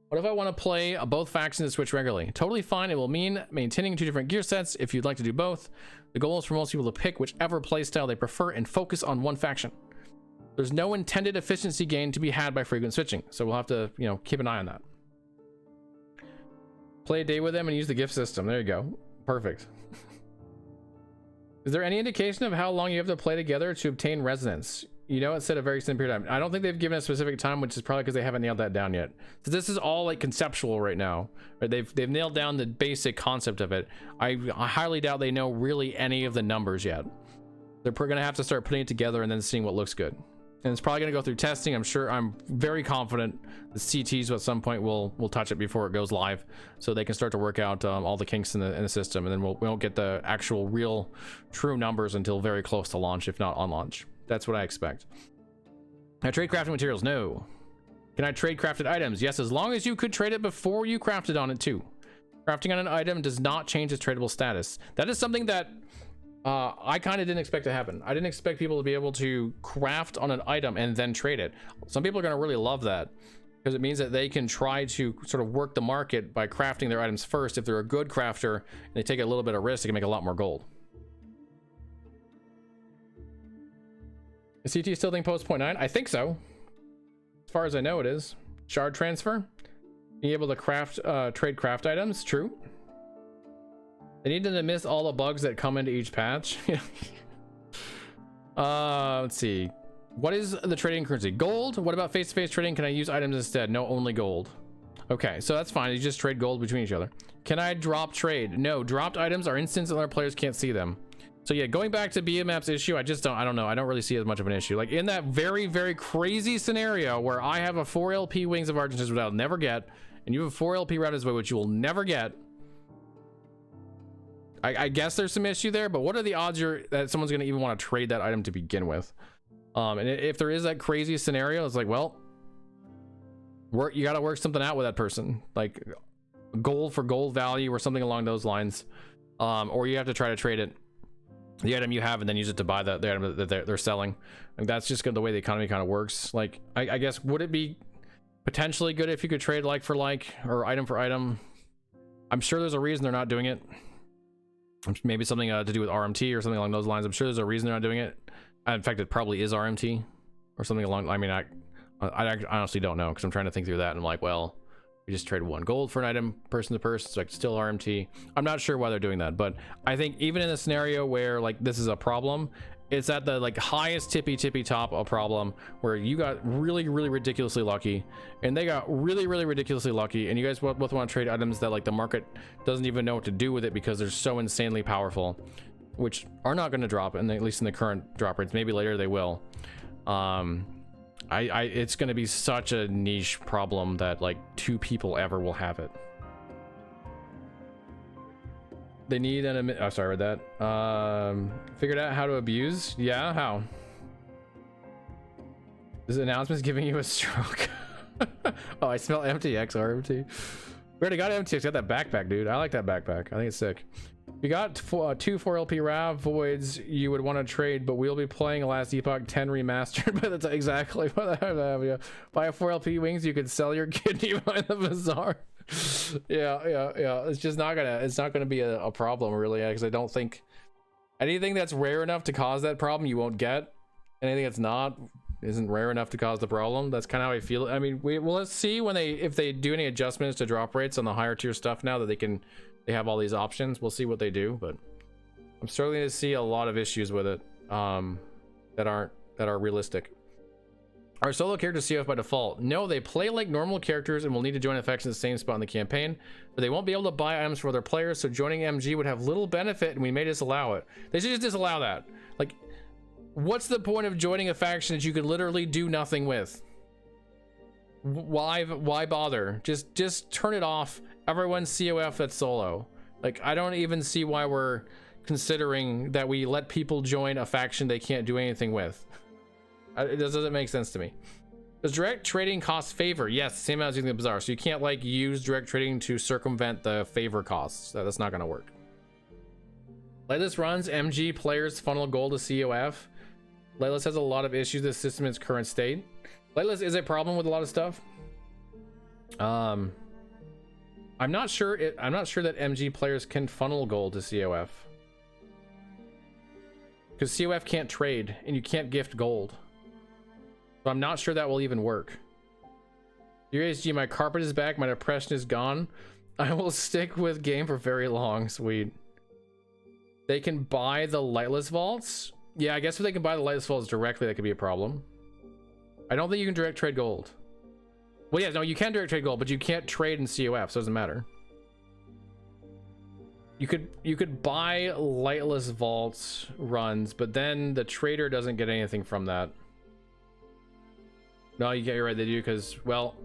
A: What if I want to play both factions and switch regularly? Totally fine. It will mean maintaining 2 different gear sets if you'd like to do both. The goal is for most people to pick whichever playstyle they prefer and focus on one faction. There's no intended efficiency gain to be had by frequent switching, so we'll have to, you know, keep an eye on that. Play a day with them and use the gift system. There you go. Perfect. Is there any indication of how long you have to play together to obtain resonance? You know, it said a very extended period of time. I don't think they've given a specific time, which is probably because they haven't nailed that down yet. So this is all like conceptual right now. Right? They've nailed down the basic concept of it. I highly doubt they know really any of the numbers yet. They're going to have to start putting it together and then seeing what looks good. And it's probably going to go through testing. I'm very confident the CTs at some point will touch it before it goes live, so they can start to work out all the kinks in the system, and then we won't get the actual real true numbers until very close to launch, if not on launch. That's what I expect. Can I trade crafting materials? No. Can I trade crafted items? Yes, as long as you could trade it before you crafted on it too. Crafting on an item does not change its tradable status. That is something that I kind of didn't expect to happen. I didn't expect people to be able to craft on an item and then trade it. Some people are going to really love that because it means that they can try to sort of work the market by crafting their items first. If they're a good crafter and they take a little bit of risk, they can make a lot more gold. Is CT still think post 0.9? I think so. As far as I know, it is. Shard transfer. Being able to craft, trade craft items. True. They need to miss all the bugs that come into each patch. Let's see. What is the trading currency? Gold? What about face-to-face trading? Can I use items instead? No, only gold. Okay, so that's fine. You just trade gold between each other. Can I drop trade? No, dropped items are instants and other players can't see them. So yeah, going back to BMAP's issue, I don't know. I don't really see as much of an issue. Like in that very, very crazy scenario where I have a 4 LP Wings of Argentines, which I'll never get, and you have a 4 LP Ravens, which you will never get. I guess there's some issue there, but what are the odds that someone's going to even want to trade that item to begin with? And if there is that crazy scenario, it's like, well, you got to work something out with that person, like gold for gold value or something along those lines, or you have to try to trade it, the item you have, and then use it to buy the item that they're selling. Like that's just the way the economy kind of works. Like I guess, would it be potentially good if you could trade like for like or item for item? I'm sure there's a reason they're not doing it. Maybe something to do with RMT or something along those lines. I'm sure there's a reason they're not doing it. In fact, it probably is RMT or something along. I mean, I honestly don't know because I'm trying to think through that. And I'm like, well, we just trade 1 gold for an item person to person, so it's still RMT. I'm not sure why they're doing that, but I think even in a scenario where like this is a problem, it's at the like highest tippy top a problem where you got really ridiculously lucky and they got really ridiculously lucky, and you guys both want to trade items that like the market doesn't even know what to do with it because they're so insanely powerful, which are not going to drop, at least in the current drop rates. Maybe later they will. It's going to be such a niche problem that like 2 people ever will have it. They need an oh, sorry about that. Figured out how to abuse. Yeah, how? This announcement's giving you a stroke. Oh, I smell MTX RMT. We already got MTX. Got that backpack, dude. I like that backpack. I think it's sick. You got 2 4LP Rav voids you would want to trade, but we'll be playing Last Epoch 10 remastered by the time. Exactly. Buy a 4LP Wings, you could sell your kidney behind the bazaar. Yeah. It's just not gonna be a problem really, because I don't think anything that's rare enough to cause that problem you won't get. Anything that's isn't rare enough to cause the problem. That's kind of how I feel. I mean, let's see when if they do any adjustments to drop rates on the higher tier stuff now that they have all these options. We'll see what they do, but I'm struggling to see a lot of issues with it that are realistic. Are solo characters COF by default? No, they play like normal characters and will need to join a faction in the same spot in the campaign, but they won't be able to buy items for other players, so joining MG would have little benefit, and we may disallow it. They should just disallow that. Like, what's the point of joining a faction that you could literally do nothing with? Why bother? Just turn it off. Everyone's COF that's solo. Like, I don't even see why we're considering that we let people join a faction they can't do anything with. It doesn't make sense to me. Does direct trading cost favor? Yes, same as using the bazaar. So you can't like use direct trading to circumvent the favor costs. That's not gonna work. Lightless runs MG players funnel gold to COF. Lightless has a lot of issues with the system in its current state. Lightless is a problem with a lot of stuff. I'm not sure that MG players can funnel gold to COF. Because COF can't trade and you can't gift gold. So I'm not sure that will even work. Dear ASG, my carpet is back, my depression is gone. I will stick with game for very long. Sweet. They can buy the lightless vaults? Yeah, I guess if they can buy the lightless vaults directly, that could be a problem. I don't think you can direct trade gold. Well, yeah, no, you can direct trade gold, but you can't trade in COF, so it doesn't matter. You could buy lightless vaults runs, but then the trader doesn't get anything from that. No, you're right, they do, because, well,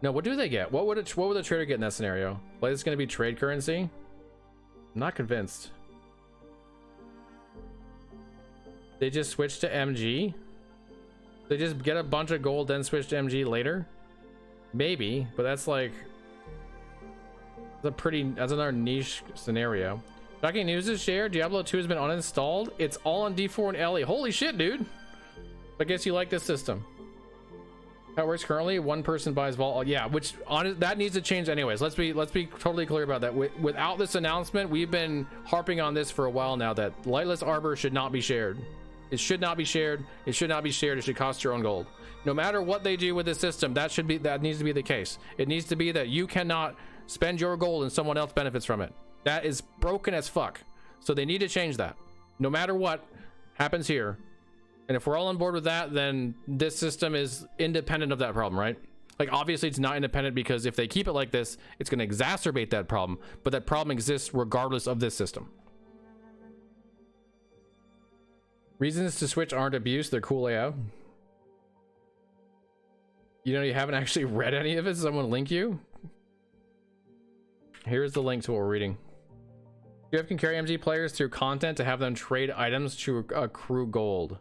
A: no, what do they get? What would the trader get in that scenario? Like, it's going to be trade currency? I'm not convinced. They just switch to MG? They just get a bunch of gold, then switch to MG later? Maybe, but that's like... That's another niche scenario. Shocking news is shared. Diablo 2 has been uninstalled. It's all on D4 and LE. Holy shit, dude! I guess you like this system. How it works currently, one person buys vault. Yeah, which that needs to change anyways. Let's be totally clear about that. Without this announcement, we've been harping on this for a while now that lightless arbor should not be shared. It should not be shared. It should not be shared. It should cost your own gold. No matter what they do with this system, that needs to be the case. It needs to be that you cannot spend your gold and someone else benefits from it. That is broken as fuck. So they need to change that. No matter what happens here. And if we're all on board with that, then this system is independent of that problem, right? Like, obviously it's not independent, because if they keep it like this, it's going to exacerbate that problem. But that problem exists regardless of this system. Reasons to switch aren't abuse, they're cool layout. You know, you haven't actually read any of it. Someone link you? Here's the link to what we're reading. You can carry MG players through content to have them trade items to accrue gold.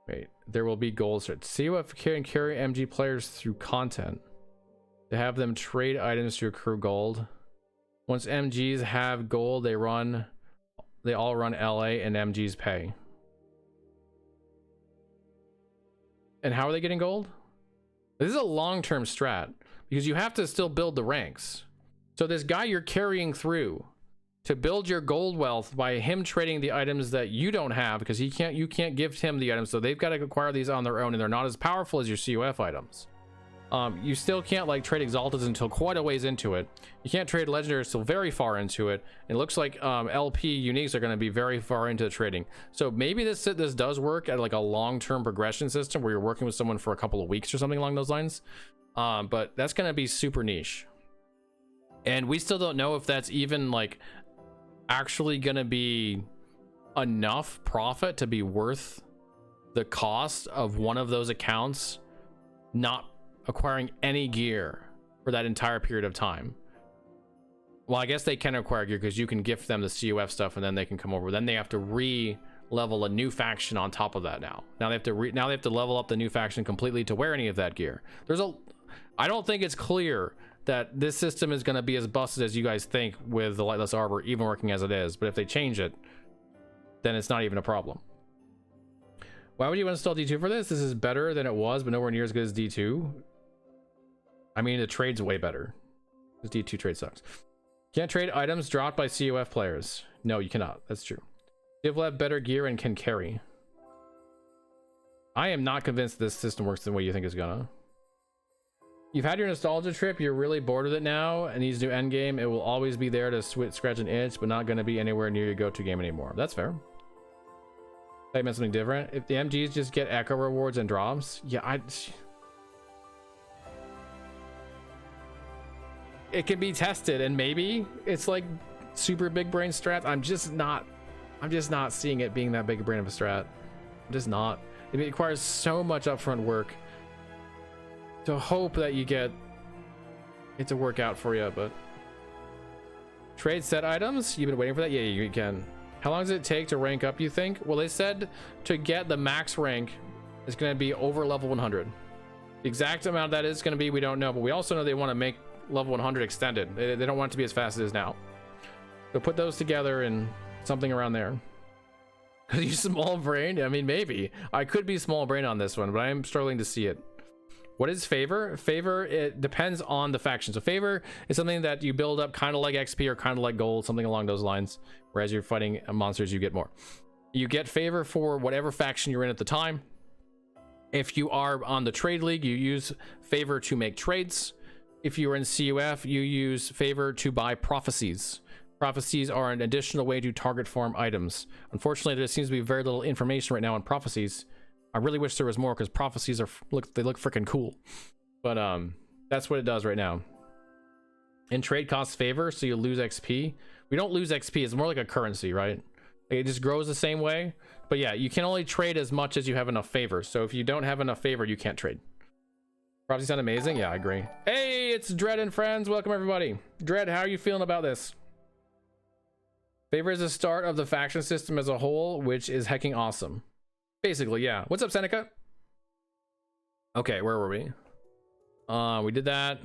A: Wait, there will be gold search. See what can carry MG players through content to have them trade items to accrue gold. Once MGs have gold, they all run LA and MGs pay. And how are they getting gold? This is a long-term strat, because you have to still build the ranks. So this guy you're carrying through to build your gold wealth by him trading the items that you don't have, because you can't gift him the items, so they've got to acquire these on their own, and they're not as powerful as your COF items. You still can't like trade exalteds until quite a ways into it. You can't trade legendaries till very far into it. It looks like LP uniques are going to be very far into the trading. So maybe this does work at like a long-term progression system where you're working with someone for a couple of weeks or something along those lines. But that's going to be super niche. And we still don't know if that's even like actually going to be enough profit to be worth the cost of one of those accounts not acquiring any gear for that entire period of time. Well, I guess they can acquire gear because you can gift them the COF stuff and then they can come over. Then they have to re-level a new faction on top of that now. Now they have to level up the new faction completely to wear any of that gear. I don't think it's clear that this system is going to be as busted as you guys think with the Lightless Arbor, even working as it is. But if they change it, then it's not even a problem. Why would you install D2 for this? This is better than it was, but nowhere near as good as D2. I mean, the trade's way better. This D2 trade sucks. Can't trade items dropped by COF players. No, you cannot. That's true. People have better gear and can carry. I am not convinced this system works the way you think it's gonna. You've had your nostalgia trip, you're really bored with it now, and needs new endgame. It will always be there to scratch an itch, but not going to be anywhere near your go-to game anymore. That's fair. I meant something different. If the MGs just get echo rewards and drops, yeah, it can be tested, and maybe it's like super big brain strat. I'm just not seeing it being that big a brain of a strat. I'm just not. It requires so much upfront work to hope that you get it to work out for you. But trade set items, you've been waiting for that? Yeah, you can. How long does it take to rank up, you think? Well, they said to get the max rank is going to be over level 100. The exact amount that is going to be, we don't know, but we also know they want to make level 100 extended. They don't want it to be as fast as it is now. So put those together and something around there. Because you small brain? I mean, maybe. I could be small brain on this one, but I am struggling to see it. What is favor? Favor, it depends on the faction. So favor is something that you build up kind of like XP or kind of like gold, something along those lines. Whereas you're fighting monsters, you get more. You get favor for whatever faction you're in at the time. If you are on the trade league, you use favor to make trades. If you're in CUF, you use favor to buy prophecies. Prophecies are an additional way to target farm items. Unfortunately, there seems to be very little information right now on prophecies. I really wish there was more, because prophecies are look freaking cool. But that's what it does right now. And trade costs favor, so you lose XP. We don't lose XP, it's more like a currency, right? Like, it just grows the same way. But yeah, you can only trade as much as you have enough favor. So if you don't have enough favor, you can't trade. Prophecies sound amazing? Yeah, I agree. Hey, it's Dread and friends. Welcome everybody. Dread, how are you feeling about this? Favor is the start of the faction system as a whole, which is hecking awesome. Basically, yeah. What's up, Seneca? Okay, where were we? We did that.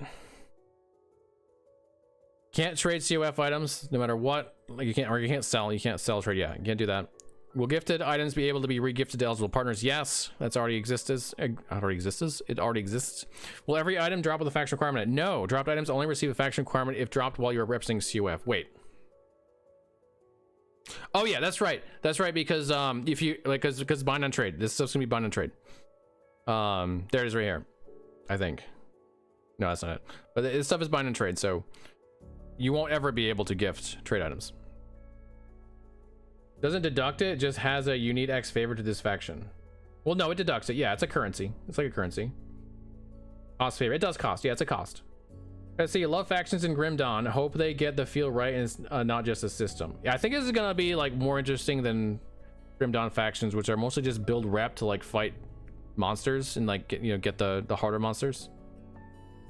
A: Can't trade COF items no matter what. Like you can't sell. You can't sell trade. Yeah, you can't do that. Will gifted items be able to be re-gifted to eligible partners? Yes, that's already exists. It already exists. Will every item drop with a faction requirement? No, dropped items only receive a faction requirement if dropped while you're representing COF. Wait. Oh yeah, that's right. That's right, because if you like, because bind on trade. This stuff's gonna be bind on trade. There it is right here. I think. No, that's not it. But this stuff is bind on trade, so you won't ever be able to gift trade items. Doesn't deduct it, just has a you need X favor to this faction. Well, no, it deducts it. Yeah, it's a currency. It's like a currency. Cost favor. It does cost. Yeah, it's a cost. Let's see. Love factions in Grim Dawn. Hope they get the feel right and it's not just a system. Yeah, I think this is gonna be like more interesting than Grim Dawn factions, which are mostly just build rep to like fight monsters and like get the harder monsters.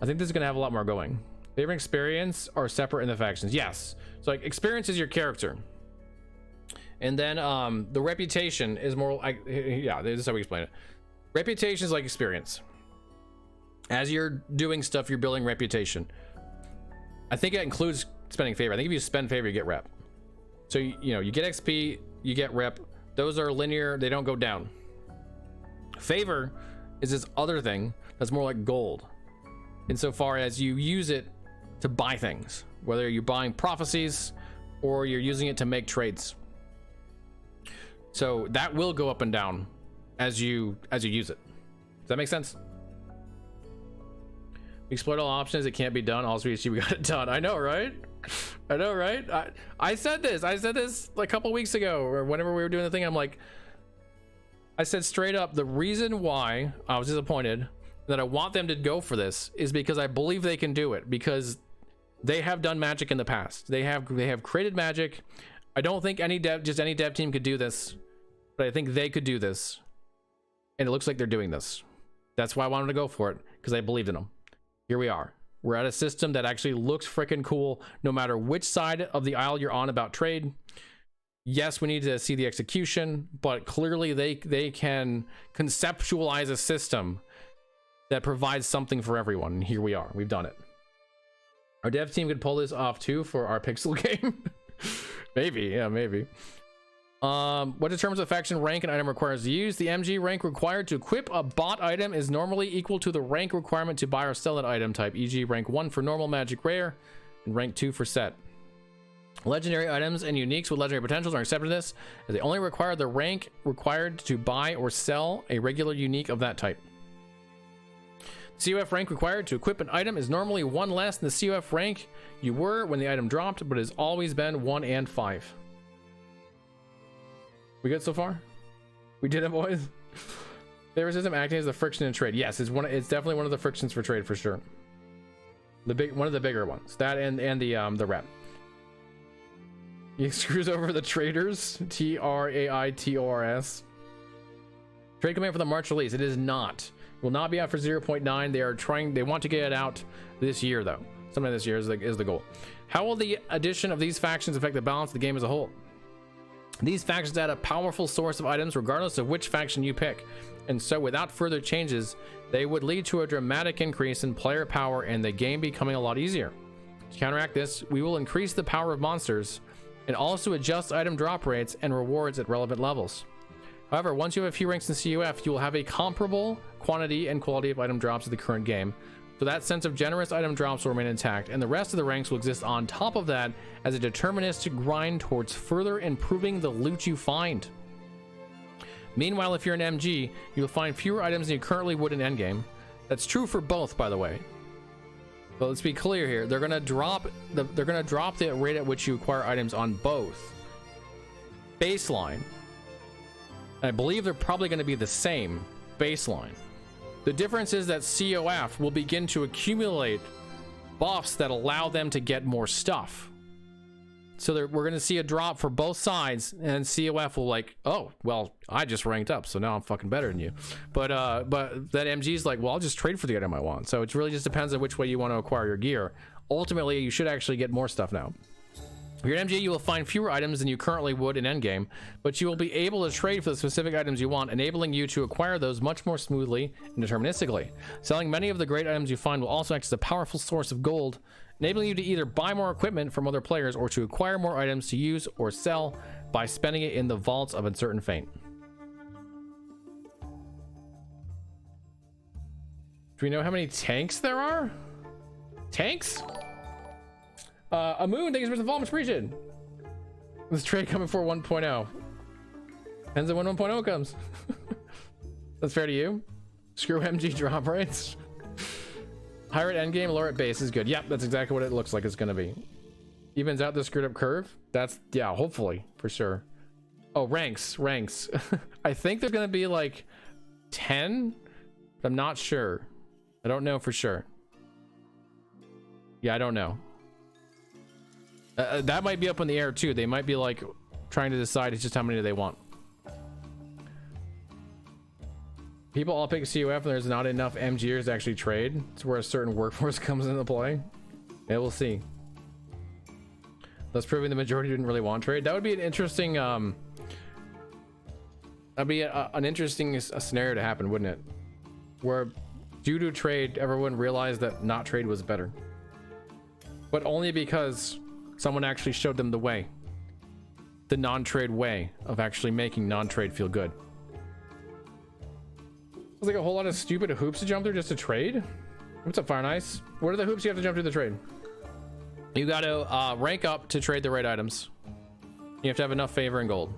A: I think this is gonna have a lot more going. Favor and experience are separate in the factions. Yes. So like experience is your character. And then the reputation is more like, yeah, this is how we explain it. Reputation is like experience. As you're doing stuff, you're building reputation. I think it includes spending favor. I think if you spend favor, you get rep. So you get XP, you get rep. Those are linear, they don't go down. Favor is this other thing that's more like gold, insofar as you use it to buy things, whether you're buying prophecies or you're using it to make trades. So that will go up and down as you use it. Does that make sense? We explored all options. It can't be done. Also, we got it done. I know, right? I know, right? I said this like a couple weeks ago, or whenever we were doing the thing. I'm like, I said straight up, the reason why I was disappointed that I want them to go for this is because I believe they can do it, because they have done magic in the past. They have created magic. I don't think any dev team could do this, but I think they could do this, and it looks like they're doing this. That's why I wanted to go for it, because I believed in them. Here we are. We're at a system that actually looks freaking cool, no matter which side of the aisle you're on about trade. Yes, we need to see the execution, but clearly they can conceptualize a system that provides something for everyone. And here we are. We've done it. Our dev team could pull this off too for our pixel game. Maybe, yeah, maybe. What determines a faction rank an item requires to use? The MG rank required to equip a bot item is normally equal to the rank requirement to buy or sell that item type, e.g. rank 1 for normal magic rare and rank 2 for set. Legendary items and uniques with legendary potentials are accepted in this, as they only require the rank required to buy or sell a regular unique of that type. COF rank required to equip an item is normally 1 less than the COF rank you were when the item dropped, but has always been 1 and 5. We good so far? We did it, boys. Favoritism acting as the friction in trade. Yes, it's definitely one of the frictions for trade for sure. One of the bigger ones. That and the rep. He screws over the traders. TRAITORS. Trade command for the March release. It is not. Will not be out for 0.9. They want to get it out this year though. Sometime this year is the goal. How will the addition of these factions affect the balance of the game as a whole? These factions add a powerful source of items regardless of which faction you pick, and so without further changes, they would lead to a dramatic increase in player power and the game becoming a lot easier. To counteract this, we will increase the power of monsters and also adjust item drop rates and rewards at relevant levels. However, once you have a few ranks in CUF, you will have a comparable quantity and quality of item drops to the current game, so that sense of generous item drops will remain intact, and the rest of the ranks will exist on top of that as a deterministic grind towards further improving the loot you find. Meanwhile, if you're an MG, you'll find fewer items than you currently would in endgame. That's true for both, by the way. But let's be clear here. They're gonna drop the rate at which you acquire items on both. Baseline. And I believe they're probably going to be the same baseline. The difference is that COF will begin to accumulate buffs that allow them to get more stuff. So we're going to see a drop for both sides, and COF will like, oh, well, I just ranked up, so now I'm fucking better than you. But that MG's like, well, I'll just trade for the item I want. So it really just depends on which way you want to acquire your gear. Ultimately, you should actually get more stuff now. If you're an MG, you will find fewer items than you currently would in endgame, but you will be able to trade for the specific items you want, enabling you to acquire those much more smoothly and deterministically. Selling many of the great items you find will also act as a powerful source of gold, enabling you to either buy more equipment from other players or to acquire more items to use or sell by spending it in the vaults of Uncertain Fate. Do we know how many tanks there are? Tanks? A moon, thank you for the fall, much appreciated. This trade coming for 1.0. Depends on when 1.0 comes. That's fair to you. Screw MG drop rates. Higher at endgame, lower at base is good. Yep, that's exactly what it looks like it's gonna be. Evens out the screwed up curve. That's, yeah, hopefully, for sure. Oh, ranks. I think there's gonna be like 10. I'm not sure. I don't know for sure. Yeah, I don't know. That might be up in the air too. They might be like trying to decide it's just how many they want. People all pick CUF and there's not enough MGers to actually trade. It's where a certain workforce comes into play. Yeah, we'll see. Thus proving the majority didn't really want trade. That would be an interesting that'd be an interesting scenario to happen, wouldn't it? Where due to trade, everyone realized that not trade was better. But only because someone actually showed them the way. The non-trade way of actually making non-trade feel good. It's like a whole lot of stupid hoops to jump through just to trade. What's up, Fire and Ice? What are the hoops you have to jump through to trade? You got to rank up to trade the right items. You have to have enough favor and gold.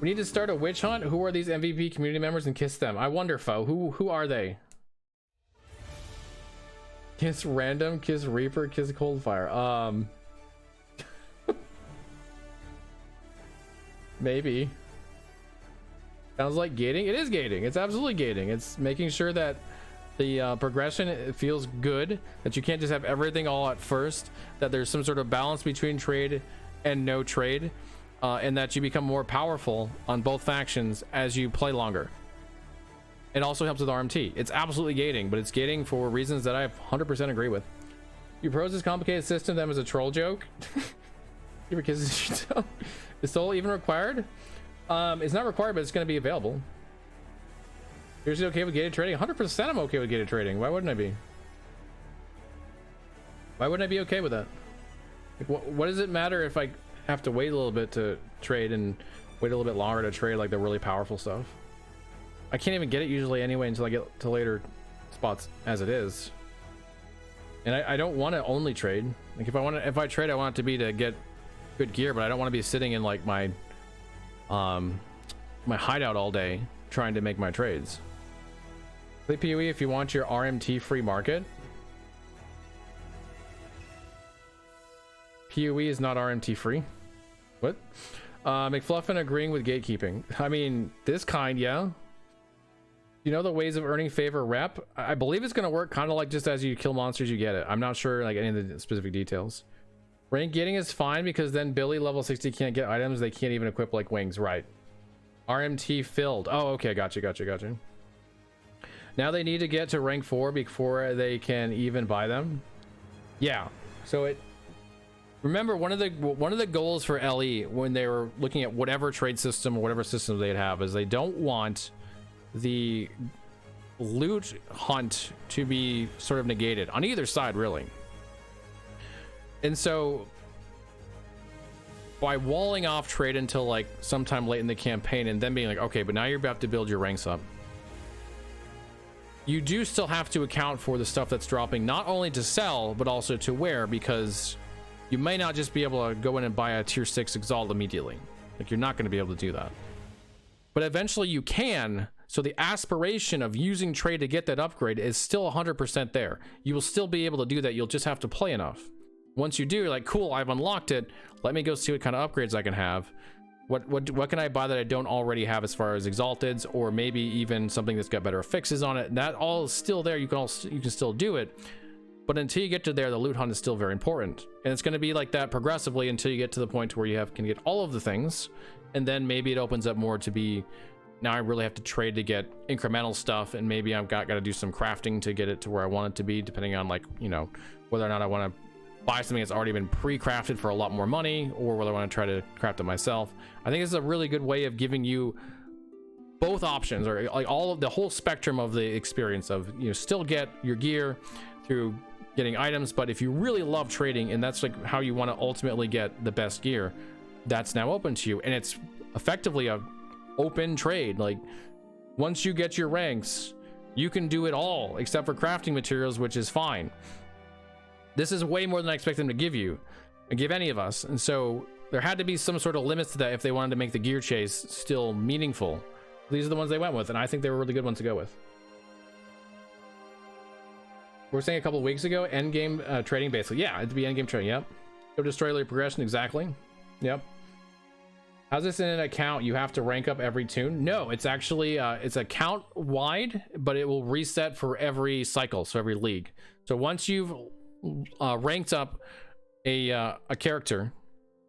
A: We need to start a witch hunt. Who are these MVP community members and kiss them? I wonder, Fo. Who are they? Kiss random, kiss Reaper, kiss Coldfire. Maybe. Sounds like gating. It is gating. It's absolutely gating. It's making sure that the progression, it feels good, that you can't just have everything all at first, that there's some sort of balance between trade and no trade, and that you become more powerful on both factions as you play longer. It also helps with RMT. It's absolutely gating, but it's gating for reasons that I 100% agree with. You pros this complicated system them as a troll joke. Your kids is soul even required? It's not required, but it's going to be available. You're okay with gated trading? 100% I'm okay with gated trading. Why wouldn't I be? Why wouldn't I be okay with that? Like, what does it matter if I have to wait a little bit to trade and wait a little bit longer to trade like the really powerful stuff? I can't even get it usually anyway until I get to later spots as it is. And I don't want to only trade. Like if I trade, I want it to be to get good gear, but I don't want to be sitting in like my my hideout all day trying to make my trades. Play PoE if you want your RMT free market. PoE is not RMT free. What? McFluffin agreeing with gatekeeping. I mean, this kind, yeah. You know the ways of earning favor rep? I believe it's going to work kind of like just as you kill monsters, you get it. I'm not sure like any of the specific details. Rank getting is fine because then Billy level 60 can't get items. They can't even equip like wings, right? RMT filled. Oh, okay. Gotcha. Now they need to get to rank 4 before they can even buy them. Yeah. So it... Remember, one of the goals for LE when they were looking at whatever trade system or whatever system they'd have is they don't want the loot hunt to be sort of negated on either side, really. And so by walling off trade until like sometime late in the campaign and then being like, okay, but now you're about to build your ranks up, you do still have to account for the stuff that's dropping, not only to sell but also to wear, because you may not just be able to go in and buy a tier 6 exalt immediately. Like, you're not going to be able to do that, but eventually you can. So the aspiration of using trade to get that upgrade is still 100% there. You will still be able to do that. You'll just have to play enough. Once you do, you're like, cool, I've unlocked it. Let me go see what kind of upgrades I can have. What can I buy that I don't already have as far as exalteds, or maybe even something that's got better fixes on it. That all is still there. You can still do it. But until you get to there, the loot hunt is still very important. And it's going to be like that progressively until you get to the point where you can get all of the things. And then maybe it opens up more to be, now I really have to trade to get incremental stuff, and maybe I've got to do some crafting to get it to where I want it to be, depending on, like, you know, whether or not I want to buy something that's already been pre-crafted for a lot more money, or whether I want to try to craft it myself. I think this is a really good way of giving you both options, or like all of the whole spectrum of the experience of, you know, still get your gear through getting items, but if you really love trading and that's like how you want to ultimately get the best gear, that's now open to you. And it's effectively a open trade. Like, once you get your ranks, you can do it all except for crafting materials, which is fine. This is way more than I expect them to give you and give any of us. And so there had to be some sort of limits to that if they wanted to make the gear chase still meaningful. These are the ones they went with, and I think they were really good ones to go with. We were saying a couple of weeks ago, end game trading, basically. Yeah, it'd be end game trading. Yep. Go destroy layer progression. Exactly. Yep. How's this in an account? You have to rank up every tune? No, it's actually it's account wide, but it will reset for every cycle, so every league. So once you've ranked up a character,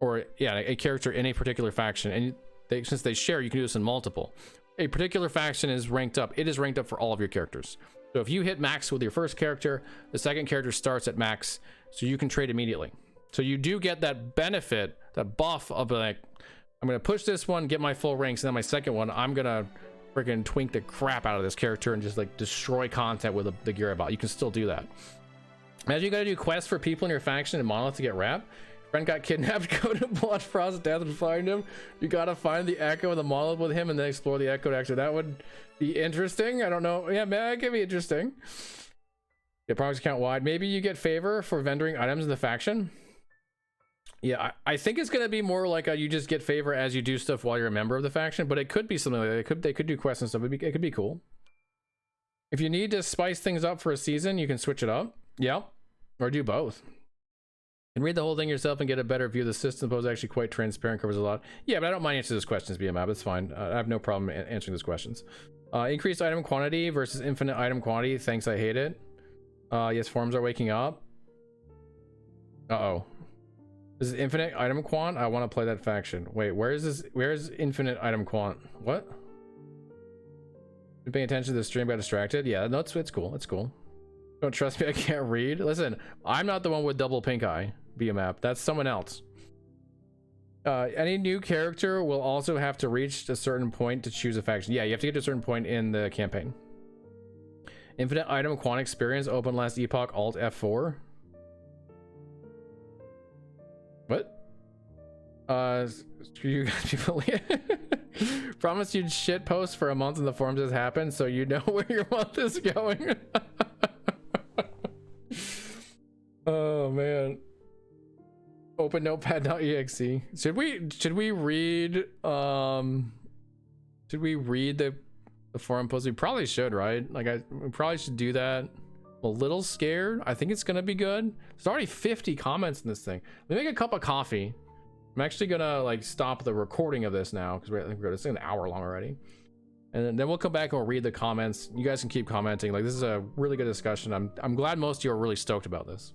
A: or a character in a particular faction, and since they share, you can do this in multiple. A particular faction is ranked up. It is ranked up for all of your characters. So if you hit max with your first character, the second character starts at max, so you can trade immediately. So you do get that benefit, that buff of like, I'm gonna push this one, get my full ranks, and then my second one, I'm gonna freaking twink the crap out of this character and just like destroy content with the gear I bought. You can still do that. Imagine you gotta do quests for people in your faction in Monolith to get rap. Friend got kidnapped, go to Blood Frost Death and find him. You gotta find the Echo of the Monolith with him and then explore the Echo. Actually, that would be interesting. I don't know. Yeah, man, that could be interesting. Get products account wide. Maybe you get favor for vendoring items in the faction. Yeah, I think it's gonna be more like you just get favor as you do stuff while you're a member of the faction, but it could be something like that. They could do quests and stuff. It could be cool. If you need to spice things up for a season, you can switch it up. Yeah, or do both. And read the whole thing yourself and get a better view of the system. Suppose actually quite transparent, covers a lot. Yeah, but I don't mind answering those questions, BMAP. It's fine. I have no problem answering those questions. Increased item quantity versus infinite item quantity. Thanks, I hate it. Yes, forums are waking up. Uh-oh. This is infinite item quant? I want to play that faction. Wait, where is this? Where is infinite item quant? What? Been paying attention to the stream, got distracted? Yeah, no, it's cool. It's cool. Don't trust me, I can't read. Listen, I'm not the one with double pink eye. Be a map. That's someone else. Any new character will also have to reach a certain point to choose a faction. Yeah, you have to get to a certain point in the campaign. Infinite item quant experience. Open last Epoch Alt F4. What? You guys people promise you'd shit post for a month in the forums has happened, so you know where your month is going. Oh man. Open notepad.exe. Should we read the the forum post. We probably should, right? Like we probably should do that. I'm a little scared. I think it's gonna be good. There's already 50 comments in this thing. Let me make a cup of coffee. I'm actually gonna like stop the recording of this now because I think it's an hour long already. And then we'll come back and we'll read the comments. You guys can keep commenting. Like, this is a really good discussion. I'm glad most of you are really stoked about this.